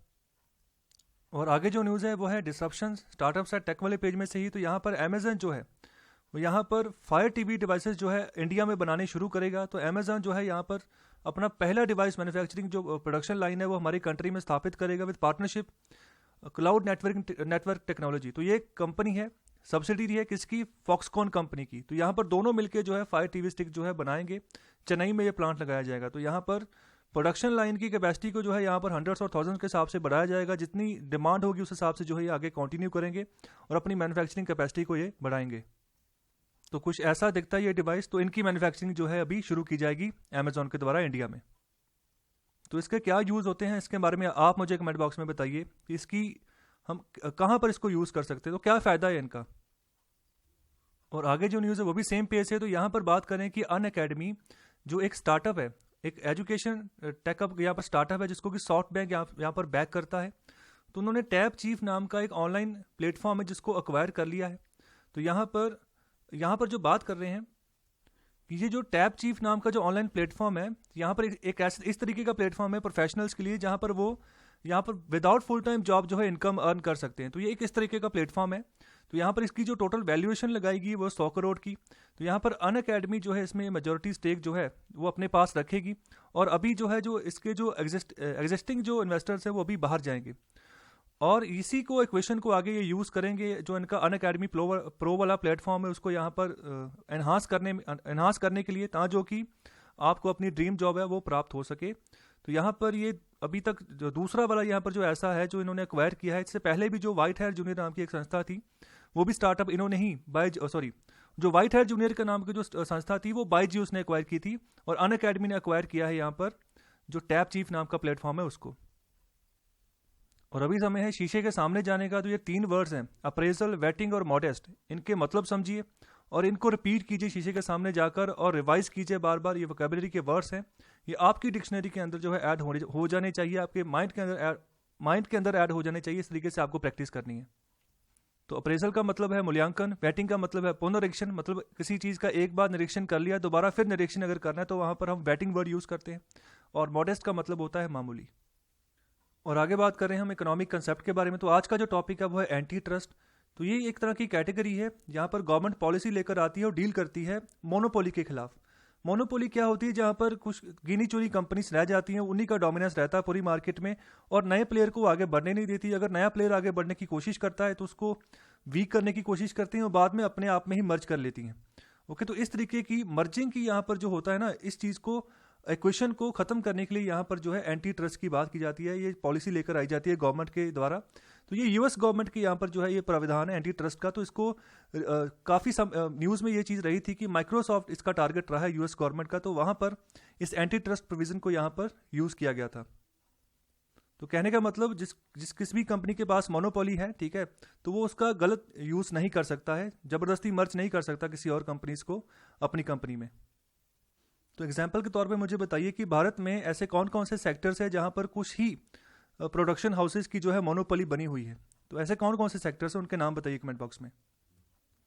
और आगे जो न्यूज़ है वो है डिसरप्शन स्टार्टअप्स एट टेक वाले पेज में से ही। तो यहाँ पर अमेजन जो है वो यहाँ पर फायर टीवी डिवाइसेस जो है इंडिया में बनाने शुरू करेगा। तो अमेजन जो है यहाँ पर अपना पहला डिवाइस मैन्युफैक्चरिंग जो प्रोडक्शन लाइन है वो हमारी कंट्री में स्थापित करेगा with partnership cloud network technology. तो ये कंपनी है, सब्सिडरी है किसकी, फॉक्सकॉन कंपनी की। तो यहाँ पर दोनों मिलके जो है फायर टीवी स्टिक जो है बनाएंगे। चेन्नई में ये प्लांट लगाया जाएगा। तो यहाँ पर प्रोडक्शन लाइन की कैपेसिटी को जो है यहाँ पर हंड्रेड्स और थाउजेंड्स के हिसाब से बढ़ाया जाएगा। जितनी डिमांड होगी उस हिसाब से जो है ये आगे कंटिन्यू करेंगे और अपनी मैन्युफैक्चरिंग कैपेसिटी को ये बढ़ाएंगे। तो कुछ ऐसा दिखता है ये डिवाइस। तो इनकी मैन्युफैक्चरिंग जो है अभी शुरू की जाएगी अमेजोन के द्वारा इंडिया में। तो इसके क्या यूज़ होते हैं, इसके बारे में आप मुझे कमेंट बॉक्स में बताइए कि इसकी हम कहाँ पर इसको यूज़ कर सकते हैं, तो क्या फ़ायदा है इनका। और आगे जो न्यूज़ है वो भी सेम पेज है। तो यहाँ पर बात करें कि अनअकैडमी जो एक स्टार्टअप है, एक एजुकेशन टेकअप यहाँ पर स्टार्टअप है जिसको कि सॉफ्टबैंक यहाँ पर बैक करता है। तो उन्होंने टैब चीफ नाम का एक ऑनलाइन प्लेटफॉर्म है जिसको अक्वायर कर लिया है। तो यहाँ पर जो बात कर रहे हैं कि ये जो टैब चीफ नाम का जो ऑनलाइन प्लेटफॉर्म है, यहाँ पर एक इस तरीके का प्लेटफॉर्म है प्रोफेशनल्स के लिए, जहाँ पर वो यहाँ पर विदाउट फुल टाइम जॉब जो है इनकम अर्न कर सकते हैं। तो ये एक इस तरीके का प्लेटफॉर्म है। तो यहाँ पर इसकी जो टोटल वैल्यूएशन लगाएगी वो 100 करोड़ की। तो यहाँ पर अनअकैडमी जो है इसमें मेजॉरिटी स्टेक जो है वो अपने पास रखेगी। और अभी जो है जो इसके जो एग्जिस्टिंग जो इन्वेस्टर्स हैं वो अभी बाहर जाएंगे और इसी को इक्वेशन को आगे ये यूज़ करेंगे। जो इनका अनअकैडमी प्रो वाला प्लेटफॉर्म है उसको यहाँ पर एनहांस करने के लिए, ताकि जो कि आपको अपनी ड्रीम जॉब है वो प्राप्त हो सके। तो यहाँ पर ये अभी तक जो दूसरा वाला यहाँ पर जो ऐसा है जो इन्होंने एक्वायर किया है, इससे पहले भी जो व्हाइट हेयर जूनियर नाम की एक संस्था थी वो भी स्टार्टअप इन्होंने ही जो व्हाइट हेयर जूनियर के नाम की जो संस्था थी वो बायजूस ने एक्वायर की थी और अनअकैडमी ने एक्वायर किया है यहाँ पर जो टैब चीफ नाम का प्लेटफॉर्म है उसको। और अभी समय है शीशे के सामने जाने का। तो ये 3 वर्ड्स हैं, अप्रेजल, वेटिंग और मॉडेस्ट। इनके मतलब समझिए और इनको रिपीट कीजिए शीशे के सामने जाकर और रिवाइज कीजिए बार बार। ये वोकैबुलरी के वर्ड्स हैं, ये आपकी डिक्शनरी के अंदर जो है ऐड हो जाने चाहिए, आपके माइंड के अंदर ऐड हो जाने चाहिए। इस तरीके से आपको प्रैक्टिस करनी है। तो अप्रेजल का मतलब है मूल्यांकन, वेटिंग का मतलब है पुनरीक्षण, मतलब किसी चीज़ का एक बार निरीक्षण कर लिया दोबारा फिर निरीक्षण अगर करना है तो वहाँ पर हम वेटिंग वर्ड यूज़ करते हैं। और मॉडेस्ट का मतलब होता है मामूली। और आगे बात करें हम इकोनॉमिक कंसेप्ट के बारे में। तो आज का जो टॉपिक है वो है एंटी ट्रस्ट। तो ये एक तरह की कैटेगरी है जहाँ पर गवर्नमेंट पॉलिसी लेकर आती है और डील करती है मोनोपोली के खिलाफ। मोनोपोली क्या होती है, जहाँ पर कुछ गिनी चुनी कंपनीज रह जाती हैं, उन्हीं का डोमिनेंस रहता है पूरी मार्केट में और नए प्लेयर को आगे बढ़ने नहीं देती। अगर नया प्लेयर आगे बढ़ने की कोशिश करता है तो उसको वीक करने की कोशिश करती हैं और बाद में अपने आप में ही मर्ज कर लेती हैं। ओके, तो इस तरीके की मर्जिंग की यहाँ पर जो होता है ना, इस चीज़ को इक्वेशन को खत्म करने के लिए यहाँ पर जो है एंटी ट्रस्ट की बात की जाती है। ये पॉलिसी लेकर आई जाती है गवर्नमेंट के द्वारा। तो ये यूएस गवर्नमेंट की यहाँ पर जो है ये प्राविधान है एंटी ट्रस्ट का। तो इसको काफ़ी न्यूज़ में ये चीज़ रही थी कि माइक्रोसॉफ्ट इसका टारगेट रहा है यूएस गवर्नमेंट का। तो वहाँ पर इस एंटी ट्रस्ट प्रोविजन को यहाँ पर यूज़ किया गया था। तो कहने का मतलब किसी भी कंपनी के पास मोनोपोली है, ठीक है, तो वो उसका गलत यूज़ नहीं कर सकता है, ज़बरदस्ती मर्ज नहीं कर सकता किसी और कंपनीज को अपनी कंपनी में। तो एग्जाम्पल के तौर पे मुझे बताइए कि भारत में ऐसे कौन कौन से सेक्टर्स हैं जहाँ पर कुछ ही प्रोडक्शन हाउसेज की जो है मोनोपोली बनी हुई है। तो ऐसे कौन कौन से सेक्टर्स हैं, उनके नाम बताइए कमेंट बॉक्स में।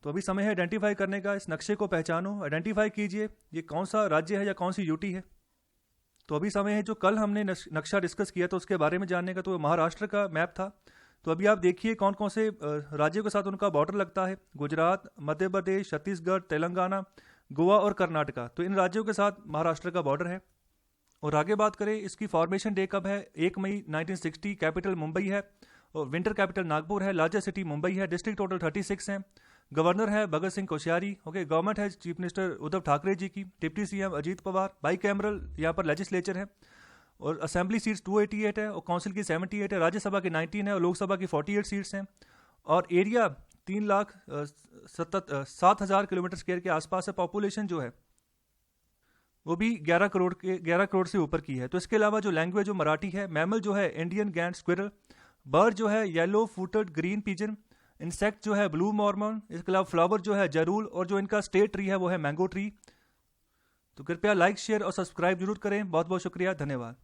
तो अभी समय है आइडेंटिफाई करने का। इस नक्शे को पहचानो, आइडेंटिफाई कीजिए ये कौन सा राज्य है या कौन सी यूटी है। तो अभी समय है जो कल हमने नक्शा डिस्कस किया था उसके बारे में जानने का। तो महाराष्ट्र का मैप था। तो अभी आप देखिए कौन कौन से राज्यों के साथ उनका बॉर्डर लगता है। गुजरात, मध्य प्रदेश, छत्तीसगढ़, तेलंगाना, गोवा और कर्नाटका। तो इन राज्यों के साथ महाराष्ट्र का बॉर्डर है। और आगे बात करें इसकी फॉर्मेशन डे कब है, 1 मई 1960। कैपिटल मुंबई है और विंटर कैपिटल नागपुर है। लार्जेस्ट सिटी मुंबई है। डिस्ट्रिक्ट टोटल 36 हैं। गवर्नर है भगत सिंह कोश्यारी। ओके, गवर्नमेंट है चीफ मिनिस्टर उद्धव ठाकरे जी की। Deputy CM Ajit Pawar. Bicameral यहाँ पर लेजिस्लेचर है और असेंबली सीट्स 288 है और काउंसिल की 78 है। राज्यसभा की 19 है और लोकसभा की 48 सीट्स हैं। और एरिया 3,07,000 किलोमीटर स्क्वायर के आसपास है। पॉपुलेशन जो है वो भी 11 करोड़ से ऊपर की है। तो इसके अलावा जो लैंग्वेज जो मराठी है। मैमल जो है इंडियन गैंड स्क्विरल। बर्ड जो है yellow footed green pigeon. Insect जो है ब्लू मॉर्मन। इसके अलावा फ्लावर जो है जरूल और जो इनका स्टेट ट्री है वो है मैंगो ट्री। तो कृपया लाइक, शेयर और सब्सक्राइब जरूर करें। बहुत बहुत शुक्रिया, धन्यवाद।